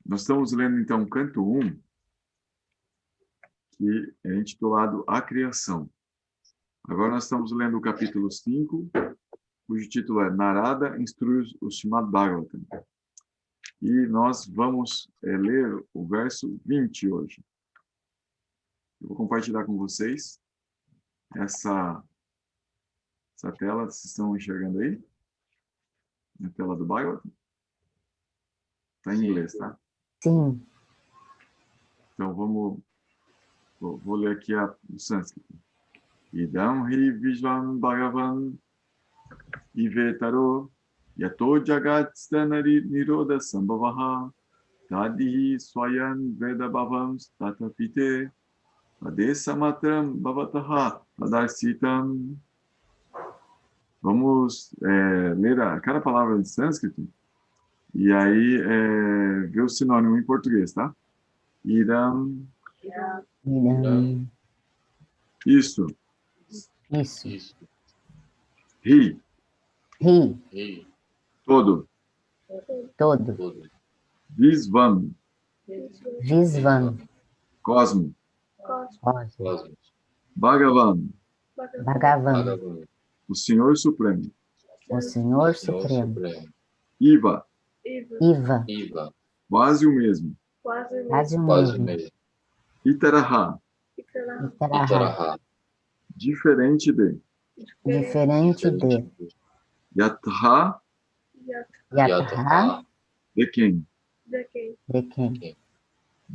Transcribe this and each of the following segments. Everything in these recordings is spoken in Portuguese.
Nós estamos lendo, então, o canto 1, que é intitulado A Criação. Agora nós estamos lendo o capítulo 5, cujo título é Narada instrui o Srimad Bhagavatam. E nós vamos ler o verso 20 hoje. Eu vou compartilhar com vocês essa tela. Vocês estão enxergando aí? Na tela do Bhagavatam? Está em inglês, tá? Sim. Então vou ler aqui o sânscrito. Idam hi vijvan bhagavan ivetaro yato jagat stanari niroda sambhavaha tadihi swayam veda bhavam tatapite adesamatram bhavataha adarsitam. Vamos ler cada palavra de sânscrito e aí ver o sinônimo em português, tá? Idam. Isso. Ri. Todo. Visvam. Cosmo. Bhagavan. O Senhor Supremo. Iva. Quase o mesmo. Itaraha. Diferente de. Yatha. De quem.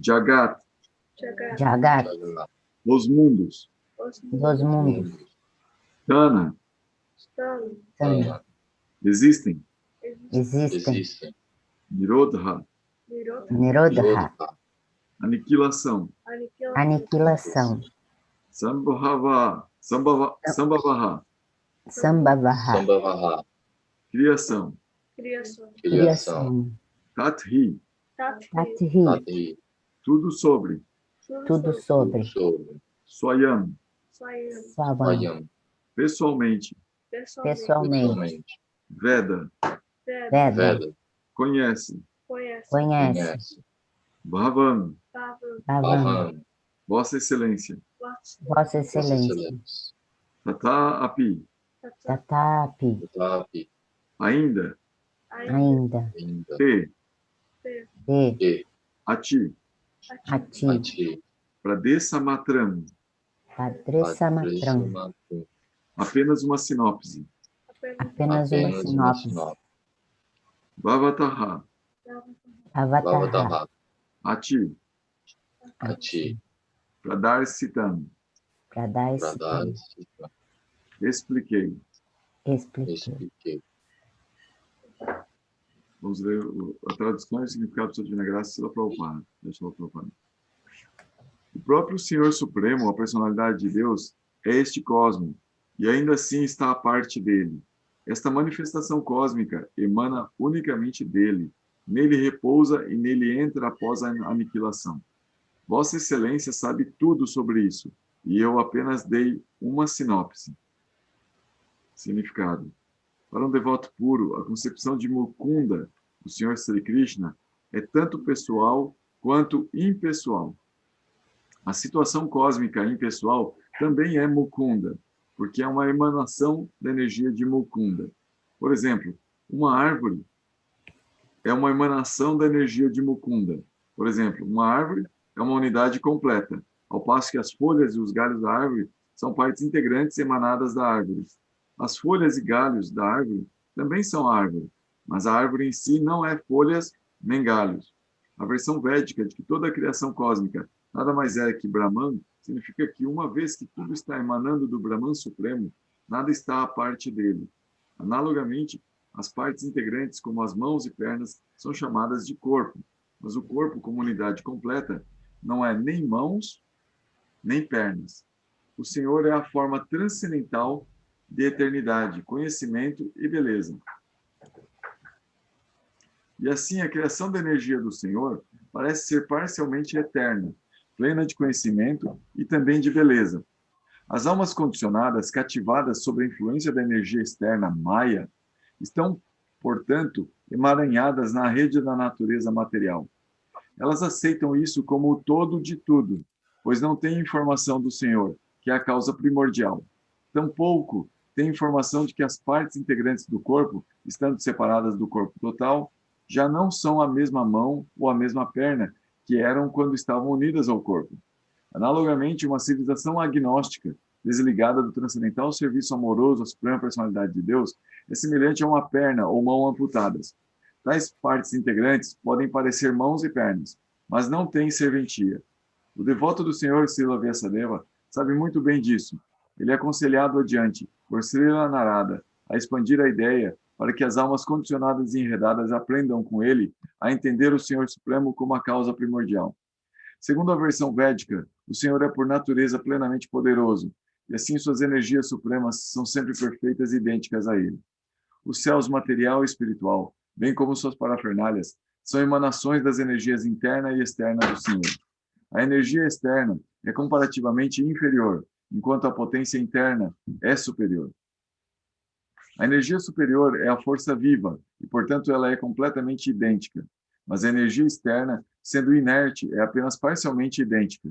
Jagat. Os mundos. Tana. Existem. Nirodha. Aniquilação. Sambhava. Criação. Tathi. Tudo sobre. Swayam. Pessoalmente. Veda. Conhece. Bhavan. Vossa Excelência. Tata api. Ainda. Te. A ti. Pradesamatram. Apenas uma sinopse. Bhavataha. A ti. Pradarsitam. Expliquei. Vamos ler a tradução e o significado do Divina Graça Srila Prabhupada. O próprio Senhor Supremo, a personalidade de Deus, é este cosmo, e ainda assim está a parte dele. Esta manifestação cósmica emana unicamente dele. Nele repousa e nele entra após a aniquilação. Vossa Excelência sabe tudo sobre isso, e eu apenas dei uma sinopse. Significado. Para um devoto puro, a concepção de Mukunda, do Senhor Sri Krishna, é tanto pessoal quanto impessoal. A situação cósmica impessoal também é Mukunda, porque é uma emanação da energia de Mukunda. Por exemplo, uma árvore é uma emanação da energia de Mukunda. Por exemplo, uma árvore é uma unidade completa, ao passo que as folhas e os galhos da árvore são partes integrantes emanadas da árvore. As folhas e galhos da árvore também são árvore, mas a árvore em si não é folhas nem galhos. A versão védica de que toda a criação cósmica nada mais é que Brahman significa que, uma vez que tudo está emanando do Brahman Supremo, nada está à parte dele. Analogamente, as partes integrantes, como as mãos e pernas, são chamadas de corpo, mas o corpo, como unidade completa, não é nem mãos, nem pernas. O Senhor é a forma transcendental de eternidade, conhecimento e beleza. E assim, a criação da energia do Senhor parece ser parcialmente eterna, plena de conhecimento e também de beleza. As almas condicionadas, cativadas sob a influência da energia externa Maya, Estão, portanto, emaranhadas na rede da natureza material. Elas aceitam isso como o todo de tudo, pois não têm informação do Senhor, que é a causa primordial. Tampouco têm informação de que as partes integrantes do corpo, estando separadas do corpo total, já não são a mesma mão ou a mesma perna que eram quando estavam unidas ao corpo. Analogamente, uma civilização agnóstica, desligada do transcendental serviço amoroso à suprema personalidade de Deus, é semelhante a uma perna ou mão amputadas. Tais partes integrantes podem parecer mãos e pernas, mas não têm serventia. O devoto do Senhor, Srila Vyasadeva, sabe muito bem disso. Ele é aconselhado adiante, por Srila Narada, a expandir a ideia para que as almas condicionadas e enredadas aprendam com ele a entender o Senhor Supremo como a causa primordial. Segundo a versão védica, o Senhor é por natureza plenamente poderoso, e assim suas energias supremas são sempre perfeitas e idênticas a ele. Os céus material e espiritual, bem como suas parafernálias, são emanações das energias interna e externa do Senhor. A energia externa é comparativamente inferior, enquanto a potência interna é superior. A energia superior é a força viva, e, portanto, ela é completamente idêntica. Mas a energia externa, sendo inerte, é apenas parcialmente idêntica.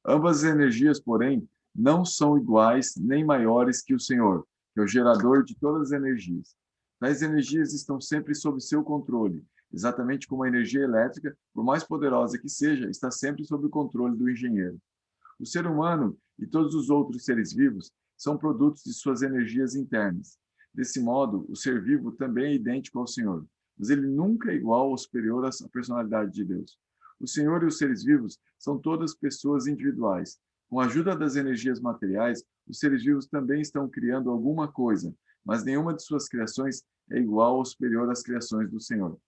Ambas as energias, porém, não são iguais nem maiores que o Senhor, que é o gerador de todas as energias. Tais energias estão sempre sob seu controle, exatamente como a energia elétrica, por mais poderosa que seja, está sempre sob o controle do engenheiro. O ser humano e todos os outros seres vivos são produtos de suas energias internas. Desse modo, o ser vivo também é idêntico ao Senhor, mas ele nunca é igual ou superior à personalidade de Deus. O Senhor e os seres vivos são todas pessoas individuais. Com a ajuda das energias materiais, os seres vivos também estão criando alguma coisa, mas nenhuma de suas criações é igual ou superior às criações do Senhor.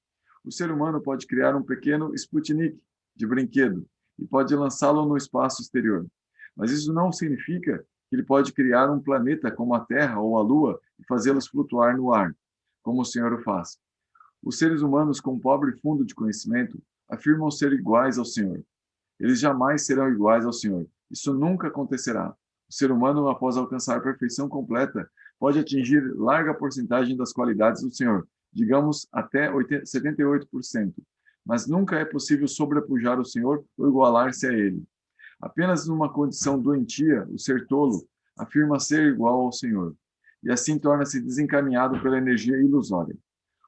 O ser humano pode criar um pequeno Sputnik de brinquedo e pode lançá-lo no espaço exterior. Mas isso não significa que ele pode criar um planeta como a Terra ou a Lua e fazê-los flutuar no ar, como o Senhor o faz. Os seres humanos com pobre fundo de conhecimento afirmam ser iguais ao Senhor. Eles jamais serão iguais ao Senhor. Isso nunca acontecerá. O ser humano, após alcançar a perfeição completa, pode atingir larga porcentagem das qualidades do Senhor, digamos até 78%, mas nunca é possível sobrepujar o Senhor ou igualar-se a ele. Apenas numa condição doentia, o ser tolo afirma ser igual ao Senhor, e assim torna-se desencaminhado pela energia ilusória.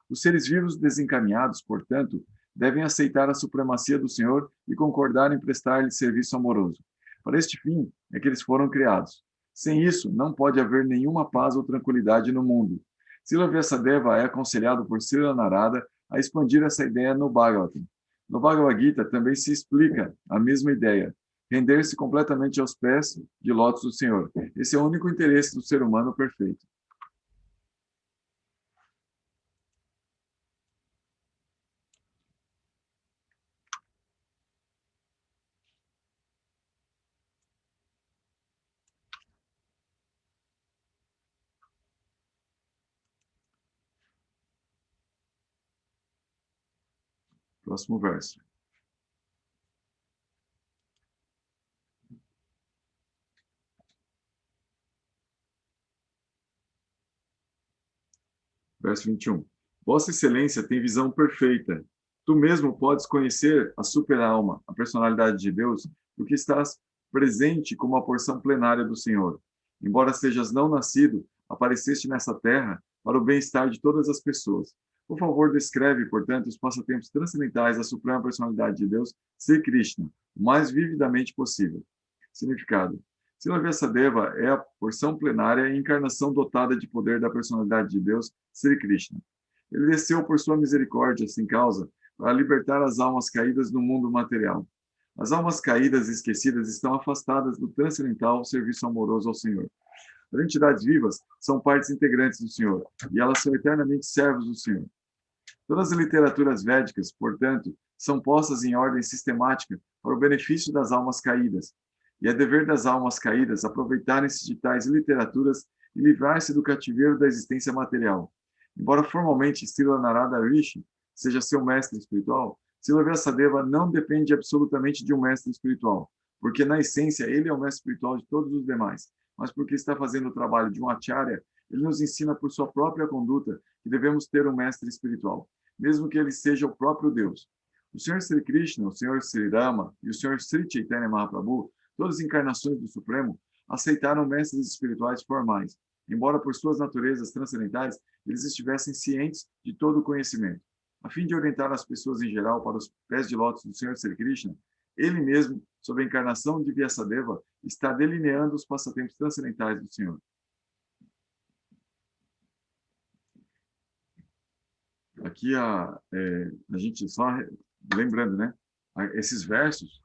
Os seres vivos desencaminhados, portanto, devem aceitar a supremacia do Senhor e concordar em prestar-lhe serviço amoroso. Para este fim é que eles foram criados. Sem isso, não pode haver nenhuma paz ou tranquilidade no mundo. Srila Vyasadeva é aconselhado por Srila Narada a expandir essa ideia no Bhagavatam. No Bhagavad Gita também se explica a mesma ideia, render-se completamente aos pés de lótus do Senhor. Esse é o único interesse do ser humano perfeito. Próximo verso. Verso 21. Vossa Excelência tem visão perfeita. Tu mesmo podes conhecer a super-alma, a personalidade de Deus, porque estás presente como a porção plenária do Senhor. Embora sejas não nascido, apareceste nessa terra para o bem-estar de todas as pessoas. Por favor, descreve, portanto, os passatempos transcendentais da suprema personalidade de Deus, Sri Krishna, o mais vividamente possível. Significado. Srila Vyasadeva é a porção plenária e encarnação dotada de poder da personalidade de Deus, Sri Krishna. Ele desceu por sua misericórdia, sem causa, para libertar as almas caídas no mundo material. As almas caídas e esquecidas estão afastadas do transcendental serviço amoroso ao Senhor. As entidades vivas são partes integrantes do Senhor, e elas são eternamente servos do Senhor. Todas as literaturas védicas, portanto, são postas em ordem sistemática para o benefício das almas caídas, e é dever das almas caídas aproveitarem-se de tais literaturas e livrar-se do cativeiro da existência material. Embora formalmente Srila Narada Rishi seja seu mestre espiritual, Srila Vyasadeva não depende absolutamente de um mestre espiritual, porque na essência ele é o mestre espiritual de todos os demais, mas porque está fazendo o trabalho de um acharya, ele nos ensina por sua própria conduta que devemos ter um mestre espiritual, mesmo que ele seja o próprio Deus. O Senhor Sri Krishna, o Senhor Sri Rama e o Senhor Sri Chaitanya Mahaprabhu, todas as encarnações do Supremo, aceitaram mestres espirituais formais, embora por suas naturezas transcendentais eles estivessem cientes de todo o conhecimento. A fim de orientar as pessoas em geral para os pés de lótus do Senhor Sri Krishna, ele mesmo, sob a encarnação de Vyasadeva, está delineando os passatempos transcendentais do Senhor. Aqui a gente só lembrando, né? Esses versos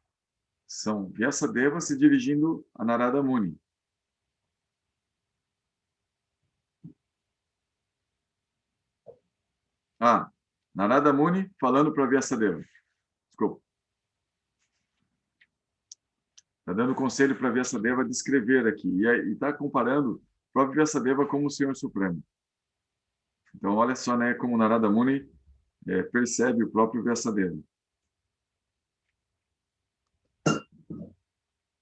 são Vyasadeva se dirigindo a Narada Muni. Narada Muni falando para Vyasadeva. Desculpa. Está dando conselho para Vyasadeva descrever aqui. E está comparando o próprio Vyasadeva como o Senhor Supremo. Então, olha só, né, como Narada Muni percebe o próprio Vyasadeva.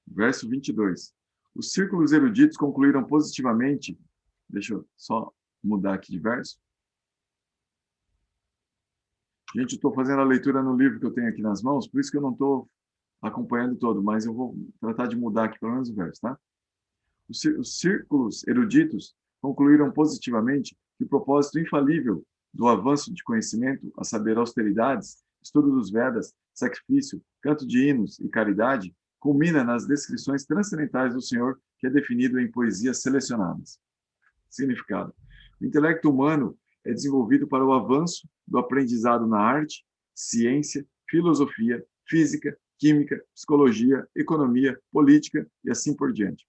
Verso 22. Os círculos eruditos concluíram positivamente... Deixa eu só mudar aqui de verso. Gente, eu estou fazendo a leitura no livro que eu tenho aqui nas mãos, por isso que eu não estou acompanhando todo, mas eu vou tratar de mudar aqui pelo menos o verso, tá? Os círculos eruditos concluíram positivamente que o propósito infalível do avanço de conhecimento, a saber, austeridades, estudo dos Vedas, sacrifício, canto de hinos e caridade, culmina nas descrições transcendentais do Senhor, que é definido em poesias selecionadas. Significado. O intelecto humano é desenvolvido para o avanço do aprendizado na arte, ciência, filosofia, física, química, psicologia, economia, política e assim por diante.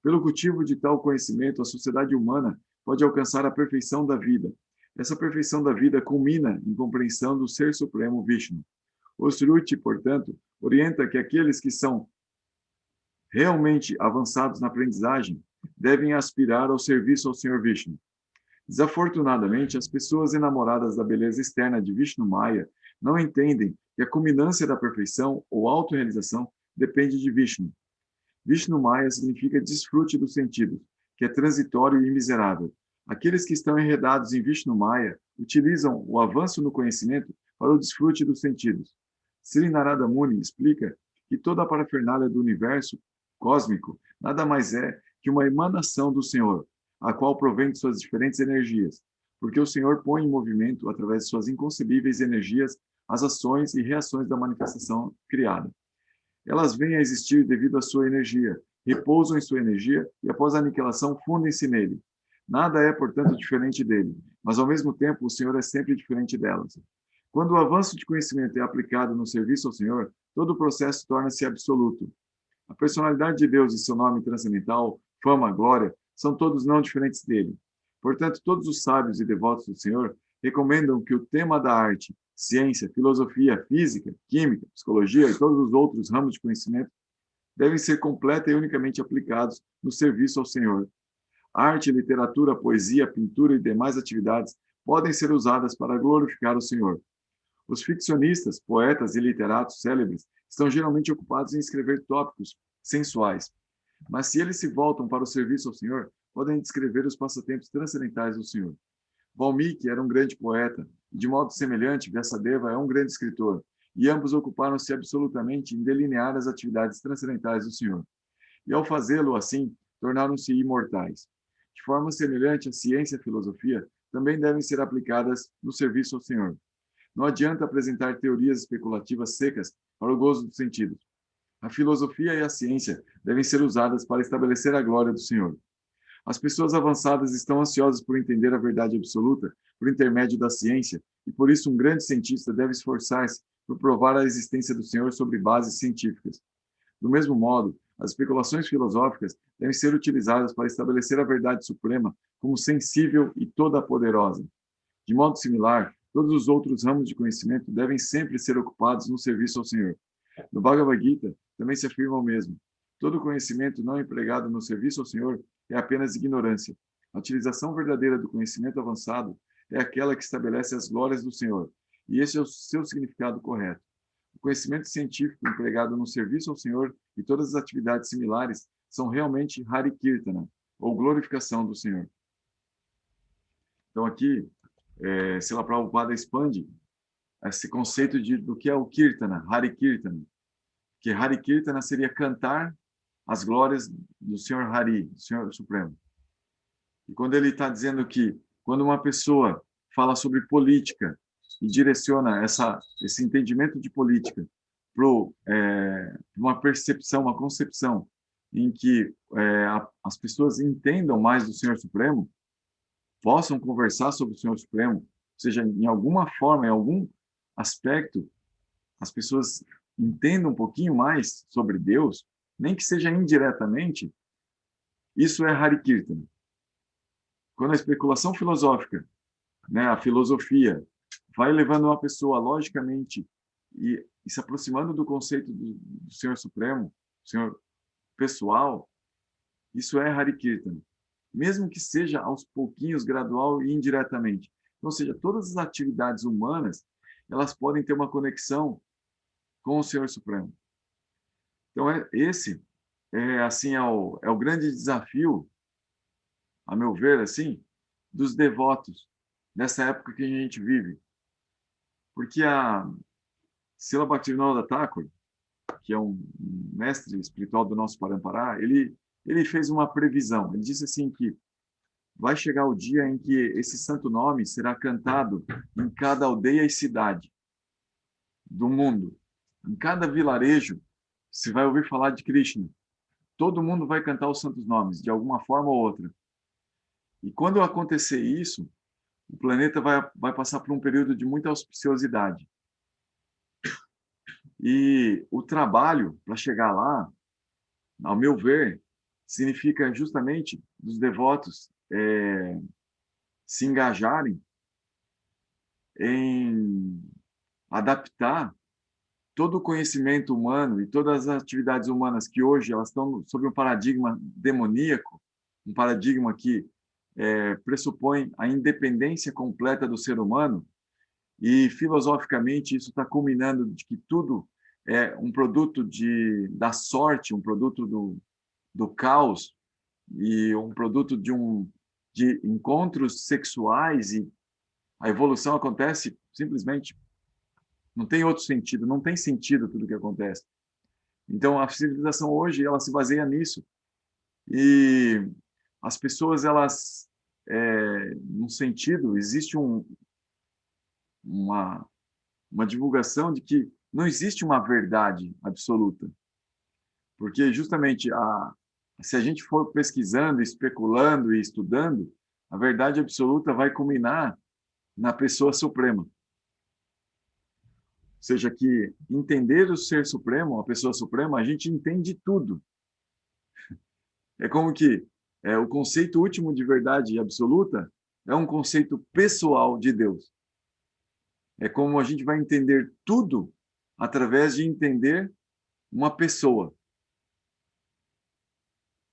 Pelo cultivo de tal conhecimento, a sociedade humana pode alcançar a perfeição da vida. Essa perfeição da vida culmina em compreensão do Ser Supremo Vishnu. O Shruti, portanto, orienta que aqueles que são realmente avançados na aprendizagem devem aspirar ao serviço ao Senhor Vishnu. Desafortunadamente, as pessoas enamoradas da beleza externa de Vishnu Maya não entendem que a culminância da perfeição ou autorrealização depende de Vishnu. Vishnu Maya significa desfrute dos sentidos, que é transitório e miserável. Aqueles que estão enredados em Vishnu Maya utilizam o avanço no conhecimento para o desfrute dos sentidos. Sri Narada Muni explica que toda a parafernália do universo cósmico nada mais é que uma emanação do Senhor, a qual provém de suas diferentes energias, porque o Senhor põe em movimento, através de suas inconcebíveis energias, as ações e reações da manifestação criada. Elas vêm a existir devido à sua energia, repousam em sua energia e, após a aniquilação, fundem-se nele. Nada é, portanto, diferente dele, mas, ao mesmo tempo, o Senhor é sempre diferente delas. Quando o avanço de conhecimento é aplicado no serviço ao Senhor, todo o processo torna-se absoluto. A personalidade de Deus e seu nome transcendental, fama, glória, são todos não diferentes dele. Portanto, todos os sábios e devotos do Senhor recomendam que o tema da arte, ciência, filosofia, física, química, psicologia e todos os outros ramos de conhecimento devem ser completa e unicamente aplicados no serviço ao Senhor. Arte, literatura, poesia, pintura e demais atividades podem ser usadas para glorificar o Senhor. Os ficcionistas, poetas e literatos célebres estão geralmente ocupados em escrever tópicos sensuais. Mas se eles se voltam para o serviço ao Senhor, podem descrever os passatempos transcendentais do Senhor. Valmiki era um grande poeta, e de modo semelhante, Vyasadeva é um grande escritor, e ambos ocuparam-se absolutamente em delinear as atividades transcendentais do Senhor. E ao fazê-lo assim, tornaram-se imortais. De forma semelhante, a ciência e a filosofia também devem ser aplicadas no serviço ao Senhor. Não adianta apresentar teorias especulativas secas para o gozo dos sentidos. A filosofia e a ciência devem ser usadas para estabelecer a glória do Senhor. As pessoas avançadas estão ansiosas por entender a verdade absoluta por intermédio da ciência, e por isso um grande cientista deve esforçar-se por provar a existência do Senhor sobre bases científicas. Do mesmo modo, as especulações filosóficas devem ser utilizadas para estabelecer a verdade suprema como sensível e toda-poderosa. De modo similar, todos os outros ramos de conhecimento devem sempre ser ocupados no serviço ao Senhor. No Bhagavad Gita, também se afirma o mesmo. Todo conhecimento não empregado no serviço ao Senhor é apenas ignorância. A utilização verdadeira do conhecimento avançado é aquela que estabelece as glórias do Senhor, e esse é o seu significado correto. O conhecimento científico empregado no serviço ao Senhor e todas as atividades similares são realmente Hari Kirtana, ou glorificação do Senhor. Então aqui, Srila Prabhupada expande esse conceito do que é o Kirtana, Hari Kirtana, que Hari Kirtana seria cantar as glórias do Senhor Hari, do Senhor Supremo. E quando ele está dizendo que quando uma pessoa fala sobre política e direciona esse entendimento de política para uma percepção, uma concepção em que as pessoas entendam mais do Senhor Supremo, possam conversar sobre o Senhor Supremo, ou seja, em alguma forma, em algum aspecto, as pessoas entendam um pouquinho mais sobre Deus, nem que seja indiretamente, isso é Hari Kirtana. Quando a especulação filosófica, né, a filosofia, vai levando uma pessoa, logicamente, e se aproximando do conceito do Senhor Supremo, do Senhor pessoal, isso é Hari Kirtana. Mesmo que seja aos pouquinhos, gradual e indiretamente. Ou seja, todas as atividades humanas, elas podem ter uma conexão com o Senhor Supremo. Então, esse assim, é o grande desafio, a meu ver, assim, dos devotos nessa época que a gente vive. Porque a Srila Bhaktivinoda Thakur, que é um mestre espiritual do nosso Parampara, ele fez uma previsão. Ele disse assim que vai chegar o dia em que esse santo nome será cantado em cada aldeia e cidade do mundo. Em cada vilarejo, se vai ouvir falar de Krishna. Todo mundo vai cantar os santos nomes, de alguma forma ou outra. E quando acontecer isso, o planeta vai passar por um período de muita auspiciosidade. E o trabalho para chegar lá, ao meu ver, significa justamente dos devotos se engajarem em adaptar todo o conhecimento humano e todas as atividades humanas que hoje elas estão sob um paradigma demoníaco, um paradigma que pressupõe a independência completa do ser humano, e filosoficamente isso está culminando de que tudo é um produto da sorte, um produto do caos e um produto de encontros sexuais, e a evolução acontece simplesmente, não tem outro sentido, não tem sentido tudo que acontece. Então a civilização hoje ela se baseia nisso, e as pessoas elas num sentido existe uma divulgação de que não existe uma verdade absoluta, porque justamente se a gente for pesquisando, especulando e estudando, a verdade absoluta vai culminar na pessoa suprema. Ou seja, que entender o ser supremo, a pessoa suprema, a gente entende tudo. É como que o conceito último de verdade absoluta é um conceito pessoal de Deus. É como a gente vai entender tudo através de entender uma pessoa.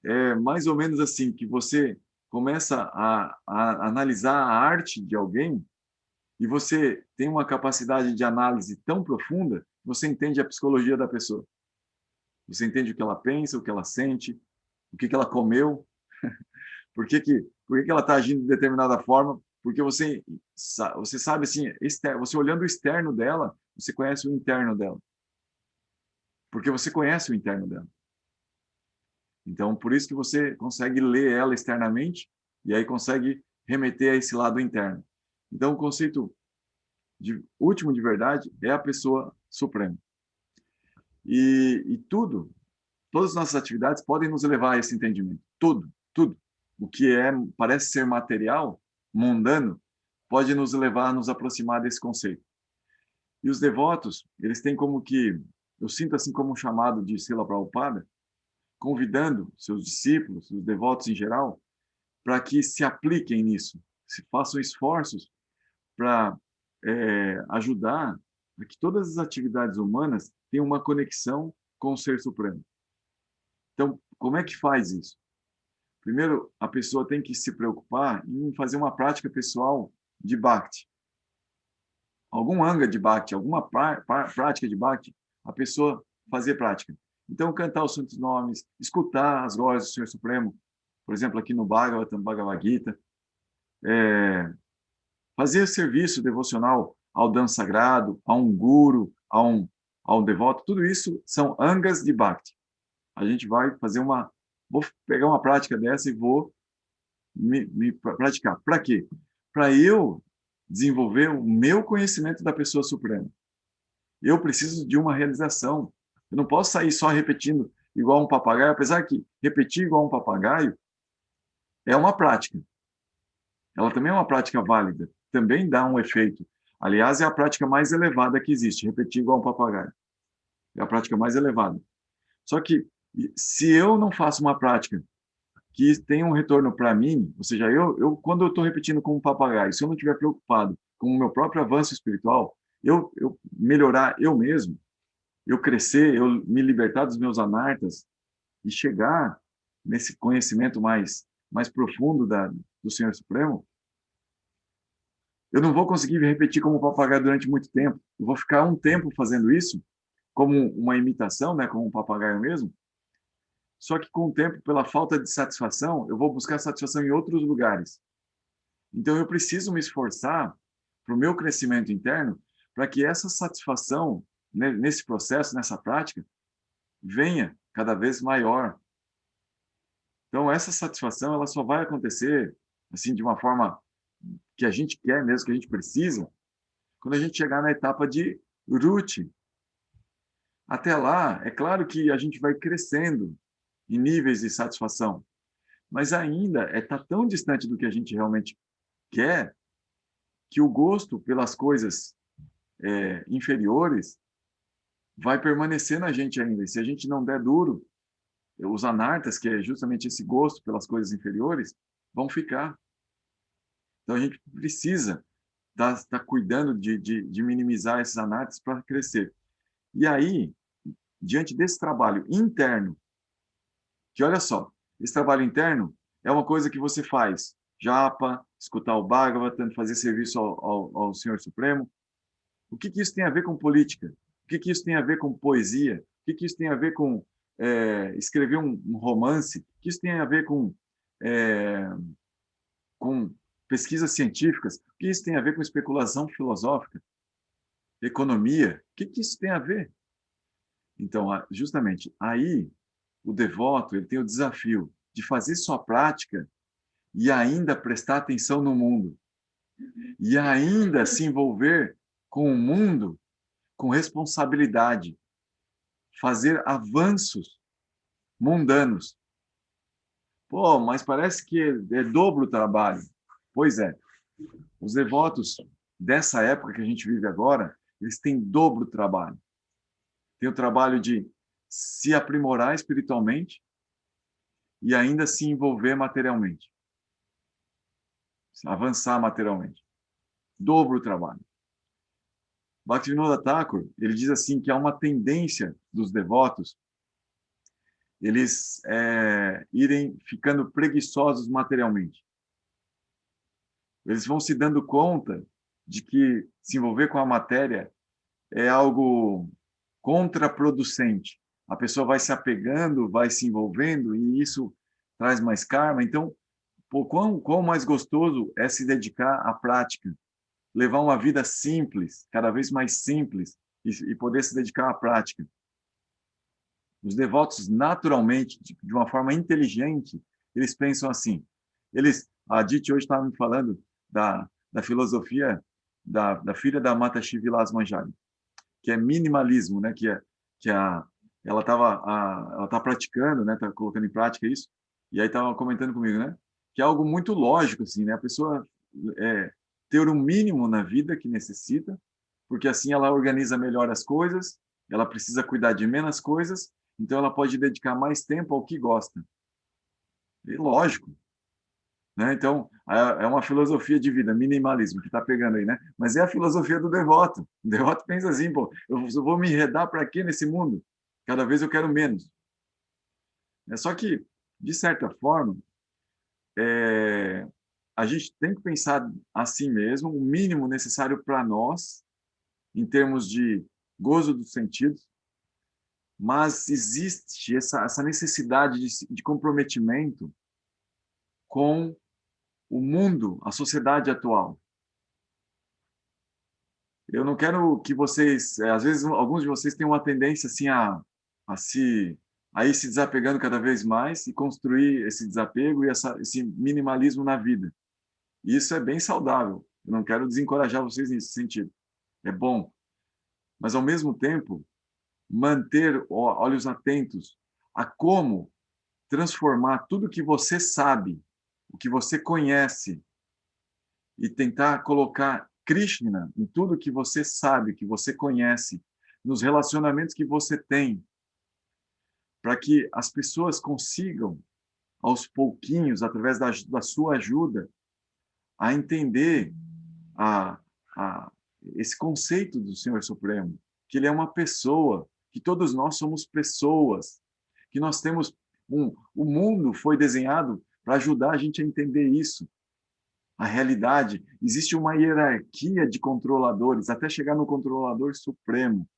É mais ou menos assim que você começa a analisar a arte de alguém e você tem uma capacidade de análise tão profunda, você entende a psicologia da pessoa. Você entende o que ela pensa, o que ela sente, o que ela comeu, por que ela está agindo de determinada forma, porque você sabe assim, você olhando o externo dela, você conhece o interno dela. Porque você conhece o interno dela. Então, por isso que você consegue ler ela externamente e aí consegue remeter a esse lado interno. Então, o conceito último de verdade é a pessoa suprema. E todas as nossas atividades podem nos levar a esse entendimento. Tudo. O que parece ser material, mundano, pode nos levar a nos aproximar desse conceito. E os devotos, eles têm como que, eu sinto assim como um chamado de Srila Prabhupada, convidando seus discípulos, os devotos em geral, para que se apliquem nisso, se façam esforços para ajudar a que todas as atividades humanas tenham uma conexão com o Ser Supremo. Então, como é que faz isso? Primeiro, a pessoa tem que se preocupar em fazer uma prática pessoal de Bhakti. Algum anga de Bhakti, alguma prática de Bhakti, a pessoa fazer prática. Então, cantar os santos nomes, escutar as glórias do Senhor Supremo, por exemplo, aqui no Bhagavatam, Bhagavad Gita, Fazer serviço devocional ao Dan sagrado, a um guru, a um devoto, tudo isso são angas de Bhakti. A gente vai fazer vou pegar uma prática dessa e vou me praticar. Para quê? Para eu desenvolver o meu conhecimento da pessoa suprema. Eu preciso de uma realização. Eu não posso sair só repetindo igual um papagaio, apesar que repetir igual um papagaio é uma prática. Ela também é uma prática válida, também dá um efeito. Aliás, é a prática mais elevada que existe, repetir igual um papagaio. É a prática mais elevada. Só que, se eu não faço uma prática que tenha um retorno para mim, ou seja, quando eu estou repetindo como um papagaio, se eu não estiver preocupado com o meu próprio avanço espiritual, eu melhorar eu mesmo, eu crescer, eu me libertar dos meus anartas e chegar nesse conhecimento mais profundo do Senhor Supremo, eu não vou conseguir repetir como papagaio durante muito tempo. Eu vou ficar um tempo fazendo isso, como uma imitação, né, como um papagaio mesmo. Só que com o tempo, pela falta de satisfação, eu vou buscar satisfação em outros lugares. Então eu preciso me esforçar para o meu crescimento interno, para que essa satisfação, né, nesse processo, nessa prática, venha cada vez maior. Então essa satisfação, ela só vai acontecer assim de uma forma que a gente quer mesmo, que a gente precisa, quando a gente chegar na etapa de Ruti. Até lá, é claro que a gente vai crescendo em níveis de satisfação, mas ainda está tão distante do que a gente realmente quer que o gosto pelas coisas inferiores vai permanecer na gente ainda. E se a gente não der duro, os anartas, que é justamente esse gosto pelas coisas inferiores, vão ficar. Então a gente precisa estar cuidando de minimizar esses anartas para crescer. E aí, diante desse trabalho interno, que olha só, esse trabalho interno é uma coisa que você faz, japa, escutar o Bhagavatam, fazer serviço ao Senhor Supremo. O que isso tem a ver com política? O que isso tem a ver com poesia? O que isso tem a ver com escrever um romance? O que isso tem a ver é, com pesquisas científicas? O que isso tem a ver com especulação filosófica? Economia? O que isso tem a ver? Então, justamente, aí o devoto ele tem o desafio de fazer sua prática e ainda prestar atenção no mundo. E ainda se envolver com o mundo com responsabilidade. Fazer avanços mundanos. Pô, mas parece que é dobro o trabalho. Pois é. Os devotos dessa época que a gente vive agora, eles têm dobro o trabalho. Tem o trabalho de se aprimorar espiritualmente e ainda se envolver materialmente. Avançar materialmente. Dobro o trabalho. Bhaktivinoda Thakur, ele diz assim que há uma tendência dos devotos eles irem ficando preguiçosos materialmente. Eles vão se dando conta de que se envolver com a matéria é algo contraproducente. A pessoa vai se apegando, vai se envolvendo, e isso traz mais karma. Então, quão mais gostoso é se dedicar à prática, levar uma vida simples, cada vez mais simples, e poder se dedicar à prática. Os devotos, naturalmente, de uma forma inteligente, eles pensam assim. A Aditi hoje estava me falando da filosofia da filha da Mataji Vilas Manjari, que é minimalismo, né? Ela está praticando, né? Está colocando em prática isso. E aí estava comentando comigo, né? Que é algo muito lógico, assim, né? A pessoa ter o mínimo na vida que necessita, porque assim ela organiza melhor as coisas, ela precisa cuidar de menos coisas, então ela pode dedicar mais tempo ao que gosta. E lógico, né? Então, é uma filosofia de vida, minimalismo, que está pegando aí, né? Mas é a filosofia do devoto. O devoto pensa assim, pô, eu vou me enredar para quê nesse mundo? Cada vez eu quero menos. Só que, de certa forma, a gente tem que pensar assim mesmo, o mínimo necessário para nós, em termos de gozo dos sentidos, mas existe essa necessidade de comprometimento com o mundo, a sociedade atual. Eu não quero que vocês, às vezes, alguns de vocês têm uma tendência assim a se a ir se desapegando cada vez mais e construir esse desapego e esse minimalismo na vida. E isso é bem saudável. Eu não quero desencorajar vocês nesse sentido. É bom, mas ao mesmo tempo manter olhos atentos a como transformar tudo que você sabe, o que você conhece, e tentar colocar Krishna em tudo que você sabe, que você conhece, nos relacionamentos que você tem, para que as pessoas consigam, aos pouquinhos, através da sua ajuda, a entender a, a, esse conceito do Senhor Supremo, que ele é uma pessoa, que todos nós somos pessoas, que nós temos o mundo foi desenhado para ajudar a gente a entender isso. A realidade, existe uma hierarquia de controladores, até chegar no controlador supremo,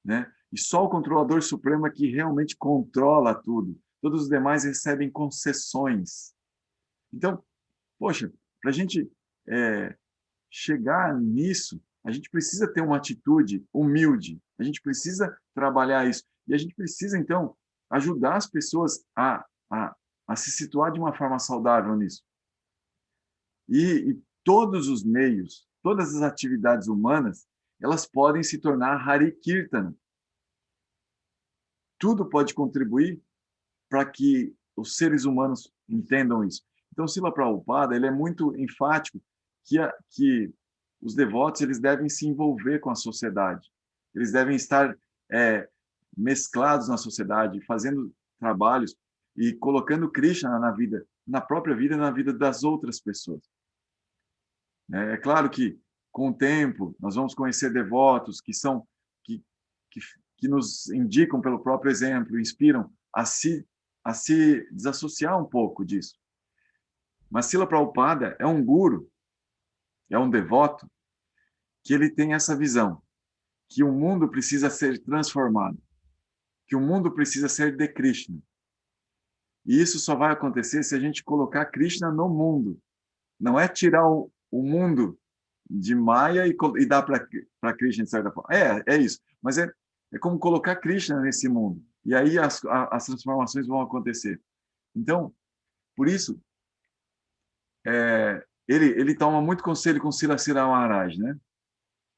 né? E só o controlador supremo é que realmente controla tudo. Todos os demais recebem concessões. Então, poxa, para a gente chegar nisso, a gente precisa ter uma atitude humilde, a gente precisa trabalhar isso. E a gente precisa, então, ajudar as pessoas a se situar de uma forma saudável nisso. E todos os meios, todas as atividades humanas, elas podem se tornar Hari Kirtana. Tudo pode contribuir para que os seres humanos entendam isso. Então, Srila Prabhupada, ele é muito enfático que os devotos eles devem se envolver com a sociedade. Eles devem estar mesclados na sociedade, fazendo trabalhos e colocando Krishna na vida, na própria vida e na vida das outras pessoas. É claro que, com o tempo, nós vamos conhecer devotos que, que, que nos indicam pelo próprio exemplo, inspiram a se desassociar um pouco disso. Mas Srila Prabhupada é um guru, é um devoto, que ele tem essa visão, que o mundo precisa ser transformado, que o mundo precisa ser de Krishna. E isso só vai acontecer se a gente colocar Krishna no mundo. Não é tirar o mundo de Maya e dar para Krishna, de certa forma. É isso. Mas é como colocar Krishna nesse mundo. E aí as transformações vão acontecer. Então, por isso, ele toma muito conselho com Srila Maharaj, né?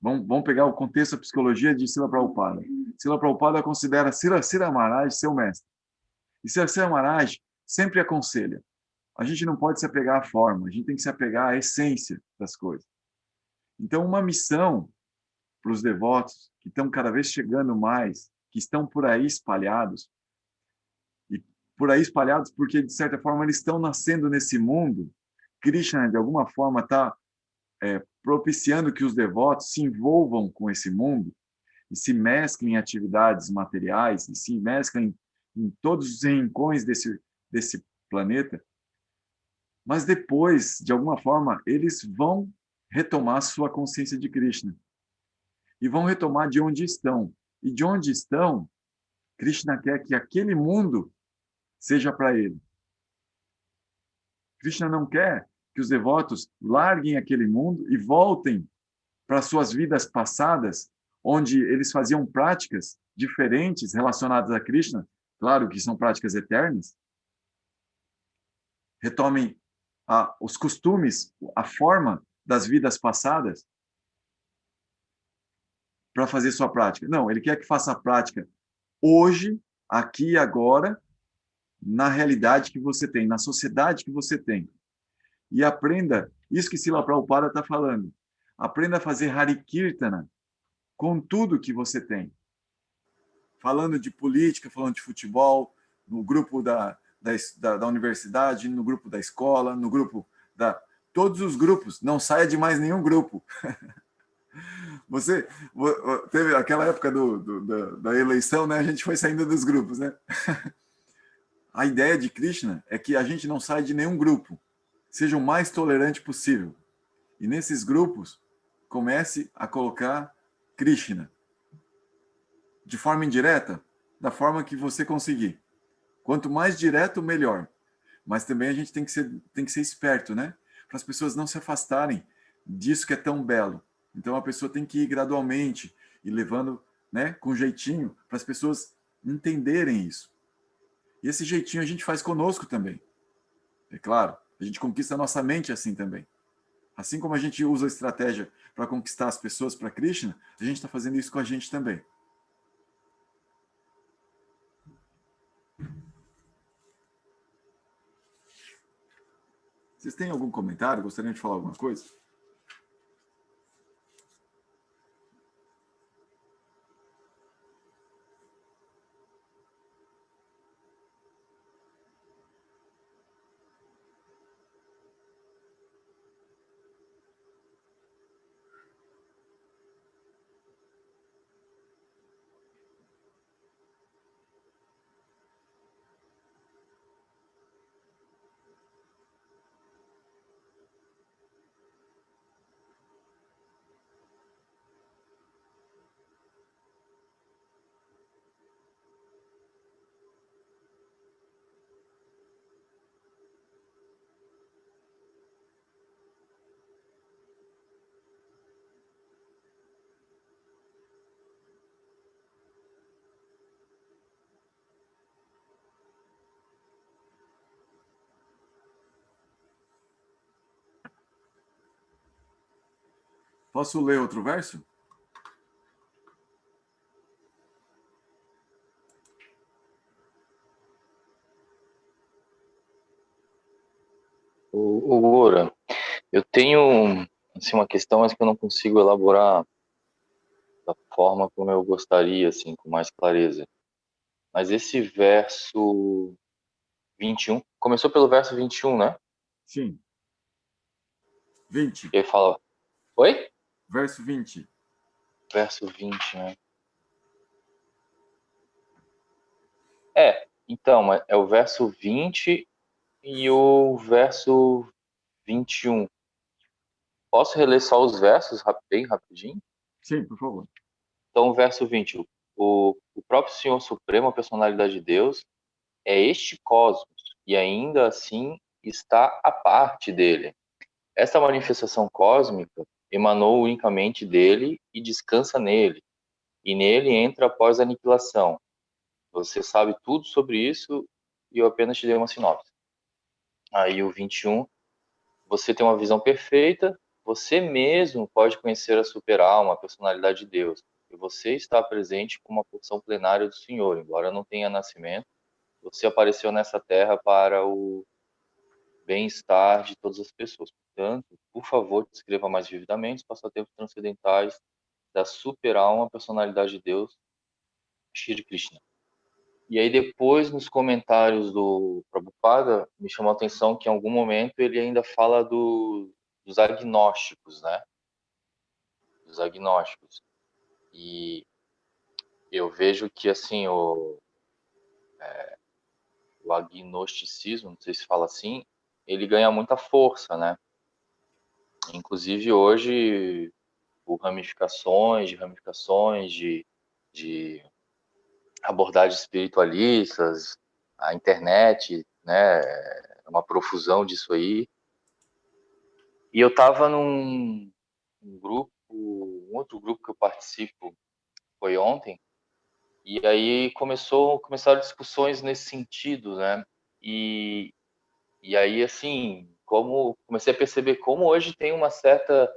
Vamos pegar o contexto da psicologia de Srila Prabhupada. Srila Prabhupada considera Srila Maharaj seu mestre. E Srila Maharaj sempre aconselha. A gente não pode se apegar à forma, a gente tem que se apegar à essência das coisas. Então, uma missão para os devotos que estão cada vez chegando mais, que estão por aí espalhados, e por aí espalhados porque, de certa forma, eles estão nascendo nesse mundo. Krishna, de alguma forma, está propiciando que os devotos se envolvam com esse mundo e se mesclem em atividades materiais, e se mesclem em todos os rincões desse planeta. Mas depois, de alguma forma, eles vão retomar sua consciência de Krishna. E vão retomar de onde estão. E de onde estão, Krishna quer que aquele mundo seja para ele. Krishna não quer que os devotos larguem aquele mundo e voltem para suas vidas passadas, onde eles faziam práticas diferentes relacionadas a Krishna, claro que são práticas eternas, retomem os costumes, a forma das vidas passadas para fazer sua prática. Não, ele quer que faça a prática hoje, aqui e agora, na realidade que você tem, na sociedade que você tem. E aprenda, isso que Srila Prabhupada está falando, aprenda a fazer Hari Kirtana com tudo que você tem. Falando de política, falando de futebol, no grupo da universidade, no grupo da escola, no grupo da... Todos os grupos, não saia de mais nenhum grupo. Você teve aquela época da eleição, né? A gente foi saindo dos grupos, né? A ideia de Krishna é que a gente não saia de nenhum grupo, seja o mais tolerante possível. E nesses grupos, comece a colocar Krishna. De forma indireta, da forma que você conseguir. Quanto mais direto, melhor. Mas também a gente tem que ser esperto, né? Para as pessoas não se afastarem disso que é tão belo. Então a pessoa tem que ir gradualmente e levando, né, com jeitinho para as pessoas entenderem isso. E esse jeitinho a gente faz conosco também. É claro, a gente conquista a nossa mente assim também. Assim como a gente usa a estratégia para conquistar as pessoas para Krishna, a gente está fazendo isso com a gente também. Vocês têm algum comentário? Gostariam de falar alguma coisa? Posso ler outro verso? O Gora, eu tenho assim, uma questão, mas que eu não consigo elaborar da forma como eu gostaria, assim, com mais clareza. Mas esse verso 21, começou pelo verso 21, né? Sim. 20. Ele fala, oi? Verso 20. Verso 20, né? Então, é o verso 20 e o verso 21. Posso reler só os versos bem rapidinho? Sim, por favor. Então, o verso 20. O próprio Senhor Supremo, a personalidade de Deus, é este cosmos e ainda assim está à parte dele. Esta manifestação cósmica emanou unicamente dele e descansa nele, e nele entra após a aniquilação. Você sabe tudo sobre isso e eu apenas te dei uma sinopse. Aí o 21, você tem uma visão perfeita, você mesmo pode conhecer a super-alma, a personalidade de Deus, e você está presente como uma porção plenária do Senhor, embora não tenha nascimento, você apareceu nessa terra para o bem-estar de todas as pessoas. Portanto, por favor, descreva mais vividamente os passatempos transcendentais da super-alma, personalidade de Deus, Shri Krishna. E aí depois, nos comentários do Prabhupada, me chamou a atenção que em algum momento ele ainda fala dos agnósticos, né? Dos agnósticos. E eu vejo que, assim, o agnosticismo, não sei se fala assim, ele ganha muita força, né? Inclusive hoje, por ramificações de abordagens espiritualistas, a internet, né? É uma profusão disso aí. E eu estava num grupo, um outro grupo que eu participo foi ontem, e aí começaram discussões nesse sentido, né? E, e aí, assim, como comecei a perceber como hoje tem uma certa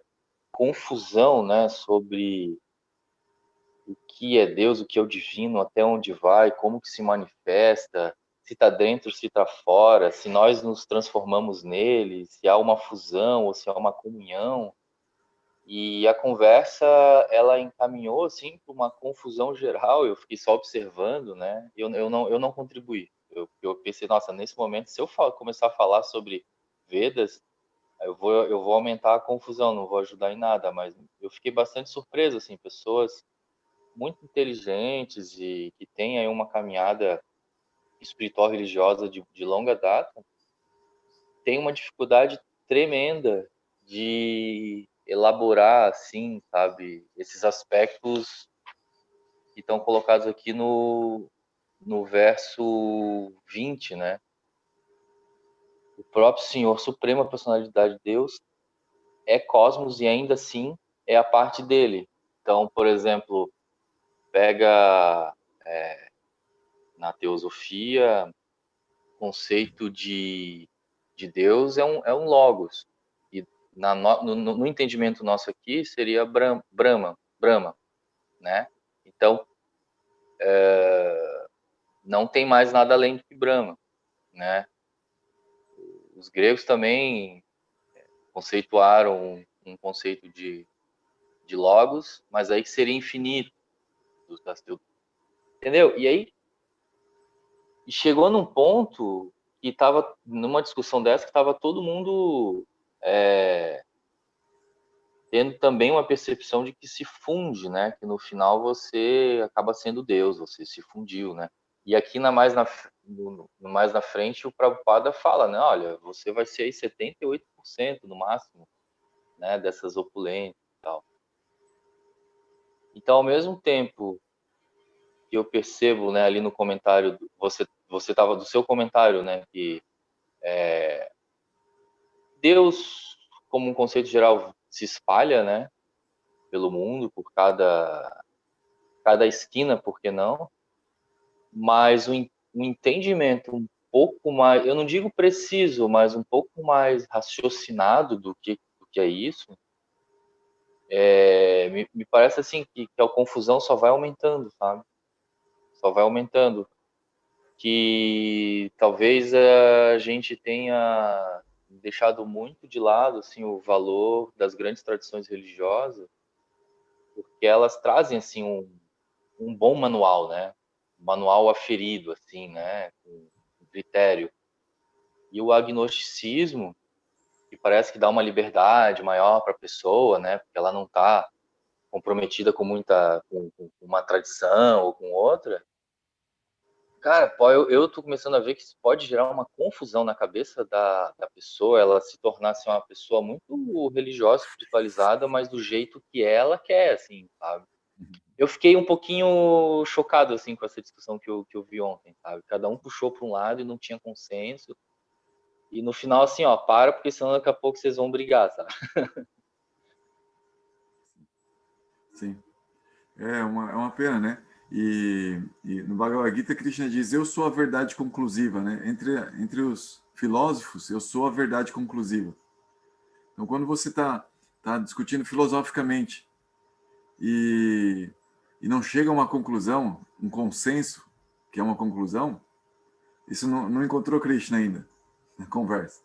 confusão, né, sobre o que é Deus, o que é o divino, até onde vai, como que se manifesta, se está dentro, se está fora, se nós nos transformamos nele, se há uma fusão ou se há uma comunhão. E a conversa, ela encaminhou, assim, para uma confusão geral, eu fiquei só observando, né? Eu não contribuí. Eu pensei, nossa, nesse momento, se eu começar a falar sobre Vedas, eu vou aumentar a confusão, não vou ajudar em nada, mas eu fiquei bastante surpreso, assim, pessoas muito inteligentes e que têm aí uma caminhada espiritual religiosa de longa data, têm uma dificuldade tremenda de elaborar, assim, sabe, esses aspectos que estão colocados aqui no verso 20, né? O próprio Senhor Supremo, a personalidade de Deus, é cosmos e ainda assim é a parte dele. Então, por exemplo, pega na teosofia, o conceito de Deus é um logos. E no entendimento nosso aqui seria Brahma, né? Então, não tem mais nada além do que Brahma, né? Os gregos também conceituaram um conceito de logos, mas aí que seria infinito, entendeu? E aí chegou num ponto que estava numa discussão dessa que estava todo mundo tendo também uma percepção de que se funde, né? Que no final você acaba sendo Deus, você se fundiu, né? E aqui mais na frente o Prabhupada fala, né? Olha, você vai ser aí 78% no máximo, né? Dessas opulências e tal. Então, ao mesmo tempo que eu percebo, né? Ali no comentário, você tava do seu comentário, né? Que Deus, como um conceito geral, se espalha, né? Pelo mundo, por cada esquina, por que não? Mas um entendimento um pouco mais, eu não digo preciso, mas um pouco mais raciocinado do que é isso, me parece assim que a confusão só vai aumentando, sabe? Só vai aumentando. Que talvez a gente tenha deixado muito de lado assim, o valor das grandes tradições religiosas, porque elas trazem assim um bom manual, né? Um manual aferido, assim, né? Com critério. E o agnosticismo, que parece que dá uma liberdade maior para a pessoa, né? Porque ela não está comprometida com com uma tradição ou com outra. Cara, pô, eu tô começando a ver que isso pode gerar uma confusão na cabeça da pessoa, ela se tornar assim, uma pessoa muito religiosa, espiritualizada, mas do jeito que ela quer, assim, sabe? Eu fiquei um pouquinho chocado assim com essa discussão que eu vi ontem, sabe? Cada um puxou para um lado e não tinha consenso. E no final assim, ó, para porque senão daqui a pouco vocês vão brigar, sabe? Sim. É uma pena, né? E no Bhagavad Gita, Krishna diz: eu sou a verdade conclusiva, né? Entre os filósofos, eu sou a verdade conclusiva. Então, quando você tá discutindo filosoficamente e, e não chega a uma conclusão, um consenso, que é uma conclusão, isso não encontrou Krishna ainda na conversa.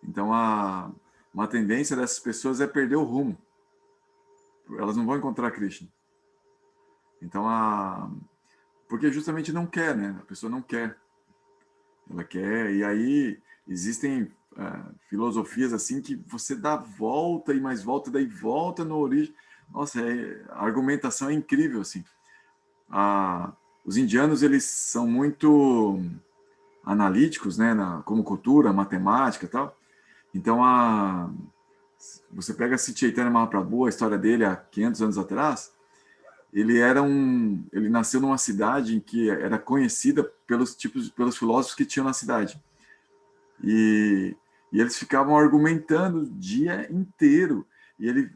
Então, uma tendência dessas pessoas é perder o rumo. Elas não vão encontrar Krishna. Então, porque justamente não quer, né? A pessoa não quer. Ela quer, e aí existem filosofias assim que você dá volta e mais volta, daí volta no origem. Nossa, a argumentação é incrível, assim. Os indianos, eles são muito analíticos, né, como cultura, matemática e tal. Então, você pega a Chaitanya Mahaprabhu, a história dele há 500 anos atrás, ele nasceu numa cidade em que era conhecida pelos filósofos que tinham na cidade. E, e eles ficavam argumentando o dia inteiro. E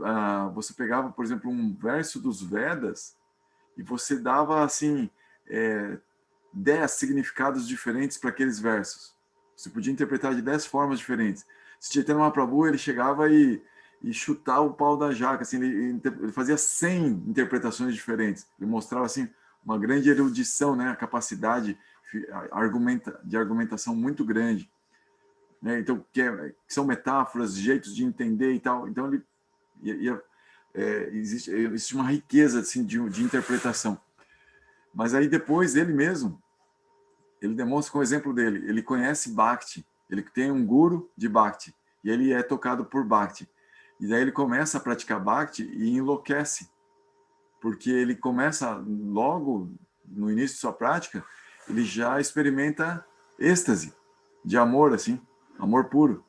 você pegava, por exemplo, um verso dos Vedas e você dava assim 10 significados diferentes para aqueles versos. Você podia interpretar de 10 formas diferentes. Se Chaitanya Mahaprabhu, ele chegava e chutava o pau da jaca, assim, ele fazia 100 interpretações diferentes. Ele mostrava assim uma grande erudição, né, a capacidade de argumentação muito grande, né? Então que são metáforas, jeitos de entender e tal. Então ele existe uma riqueza assim de interpretação. Mas aí depois ele mesmo ele demonstra com o exemplo dele. Ele conhece Bhakti, ele tem um guru de Bhakti, e ele é tocado por Bhakti. E daí ele começa a praticar Bhakti e enlouquece, porque ele começa logo no início de sua prática, ele já experimenta êxtase de amor, assim, amor puro.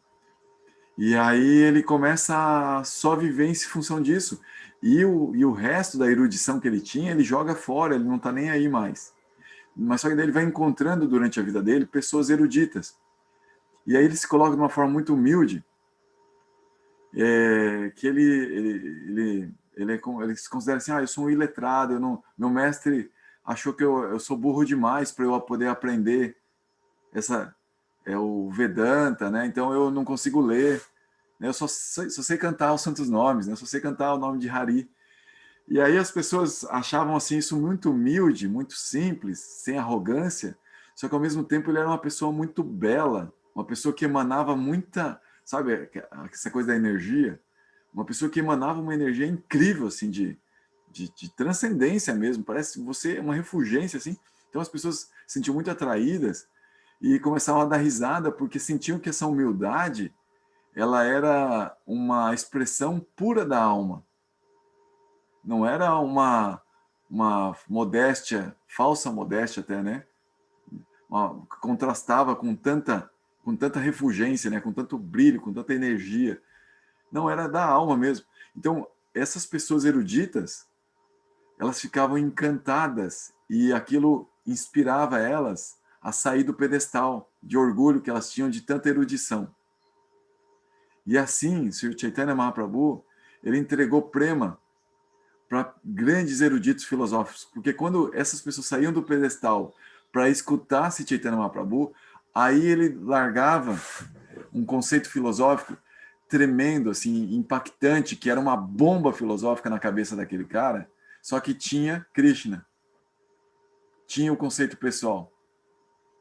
E aí ele começa a só viver em função disso. E o resto da erudição que ele tinha, ele joga fora, ele não está nem aí mais. Mas só que daí ele vai encontrando durante a vida dele pessoas eruditas. E aí ele se coloca de uma forma muito humilde que ele se considera assim, eu sou um iletrado, meu mestre achou que eu sou burro demais para eu poder aprender o Vedanta, né? Então eu não consigo ler, né? Eu só sei cantar os santos nomes, né? Eu só sei cantar o nome de Hari. E aí as pessoas achavam assim isso muito humilde, muito simples, sem arrogância, só que ao mesmo tempo ele era uma pessoa muito bela, uma pessoa que emanava muita, sabe, essa coisa da energia, uma pessoa que emanava uma energia incrível, assim, de transcendência mesmo, parece você uma refulgência, assim. Então as pessoas se sentiam muito atraídas e começavam a dar risada porque sentiam que essa humildade, ela era uma expressão pura da alma. Não era uma modéstia, falsa modéstia até, né? Contrastava com tanta refulgência, né? Com tanto brilho, com tanta energia. Não, era da alma mesmo. Então, essas pessoas eruditas, elas ficavam encantadas e aquilo inspirava elas a sair do pedestal de orgulho que elas tinham de tanta erudição. E assim, Sri Chaitanya Mahaprabhu, ele entregou prema para grandes eruditos filosóficos, porque quando essas pessoas saíam do pedestal para escutar Sri Chaitanya Mahaprabhu, aí ele largava um conceito filosófico tremendo, assim, impactante, que era uma bomba filosófica na cabeça daquele cara, só que tinha Krishna, tinha o conceito pessoal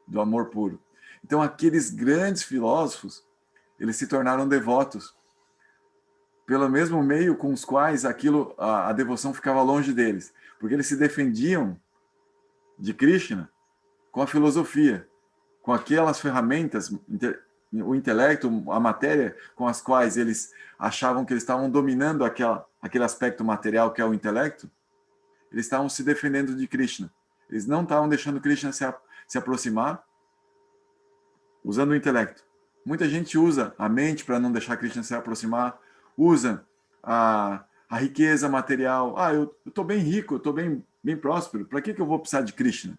do amor puro. Então aqueles grandes filósofos, eles se tornaram devotos pelo mesmo meio com os quais a devoção ficava longe deles, porque eles se defendiam de Krishna com a filosofia, com aquelas ferramentas, o intelecto, a matéria, com as quais eles achavam que eles estavam dominando aquele aspecto material que é o intelecto, eles estavam se defendendo de Krishna. Eles não estavam deixando Krishna se aproximar usando o intelecto. Muita gente usa a mente para não deixar Krishna se aproximar, usa a riqueza material. Eu estou bem rico, eu estou bem próspero, para que eu vou precisar de Krishna?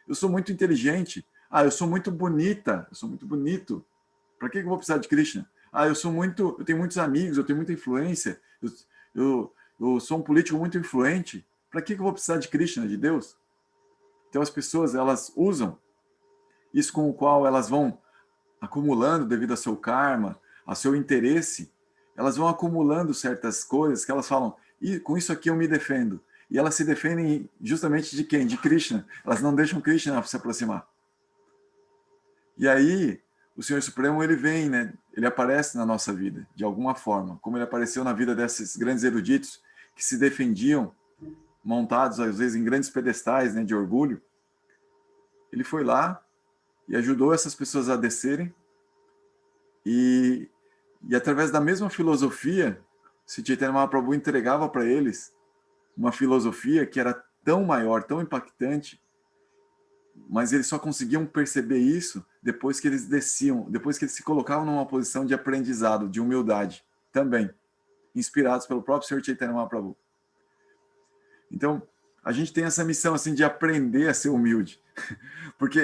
Eu sou muito inteligente. Eu sou muito bonita, eu sou muito bonito. Para que eu vou precisar de Krishna? Eu tenho muitos amigos, eu tenho muita influência, eu sou um político muito influente. Para que eu vou precisar de Krishna, de Deus? Então as pessoas, elas usam isso com o qual elas vão acumulando devido ao seu karma, ao seu interesse, elas vão acumulando certas coisas que elas falam, e com isso aqui eu me defendo. E elas se defendem justamente de quem? De Krishna. Elas não deixam Krishna se aproximar. E aí, o Senhor Supremo, ele vem, né? Ele aparece na nossa vida, de alguma forma, como ele apareceu na vida desses grandes eruditos que se defendiam, montados, às vezes, em grandes pedestais, né, de orgulho. Ele foi lá e ajudou essas pessoas a descerem e através da mesma filosofia, Sri Chaitanya Mahaprabhu entregava para eles uma filosofia que era tão maior, tão impactante, mas eles só conseguiam perceber isso depois que eles desciam, depois que eles se colocavam numa posição de aprendizado, de humildade, também, inspirados pelo próprio Sri Chaitanya Mahaprabhu. Então, a gente tem essa missão assim de aprender a ser humilde, porque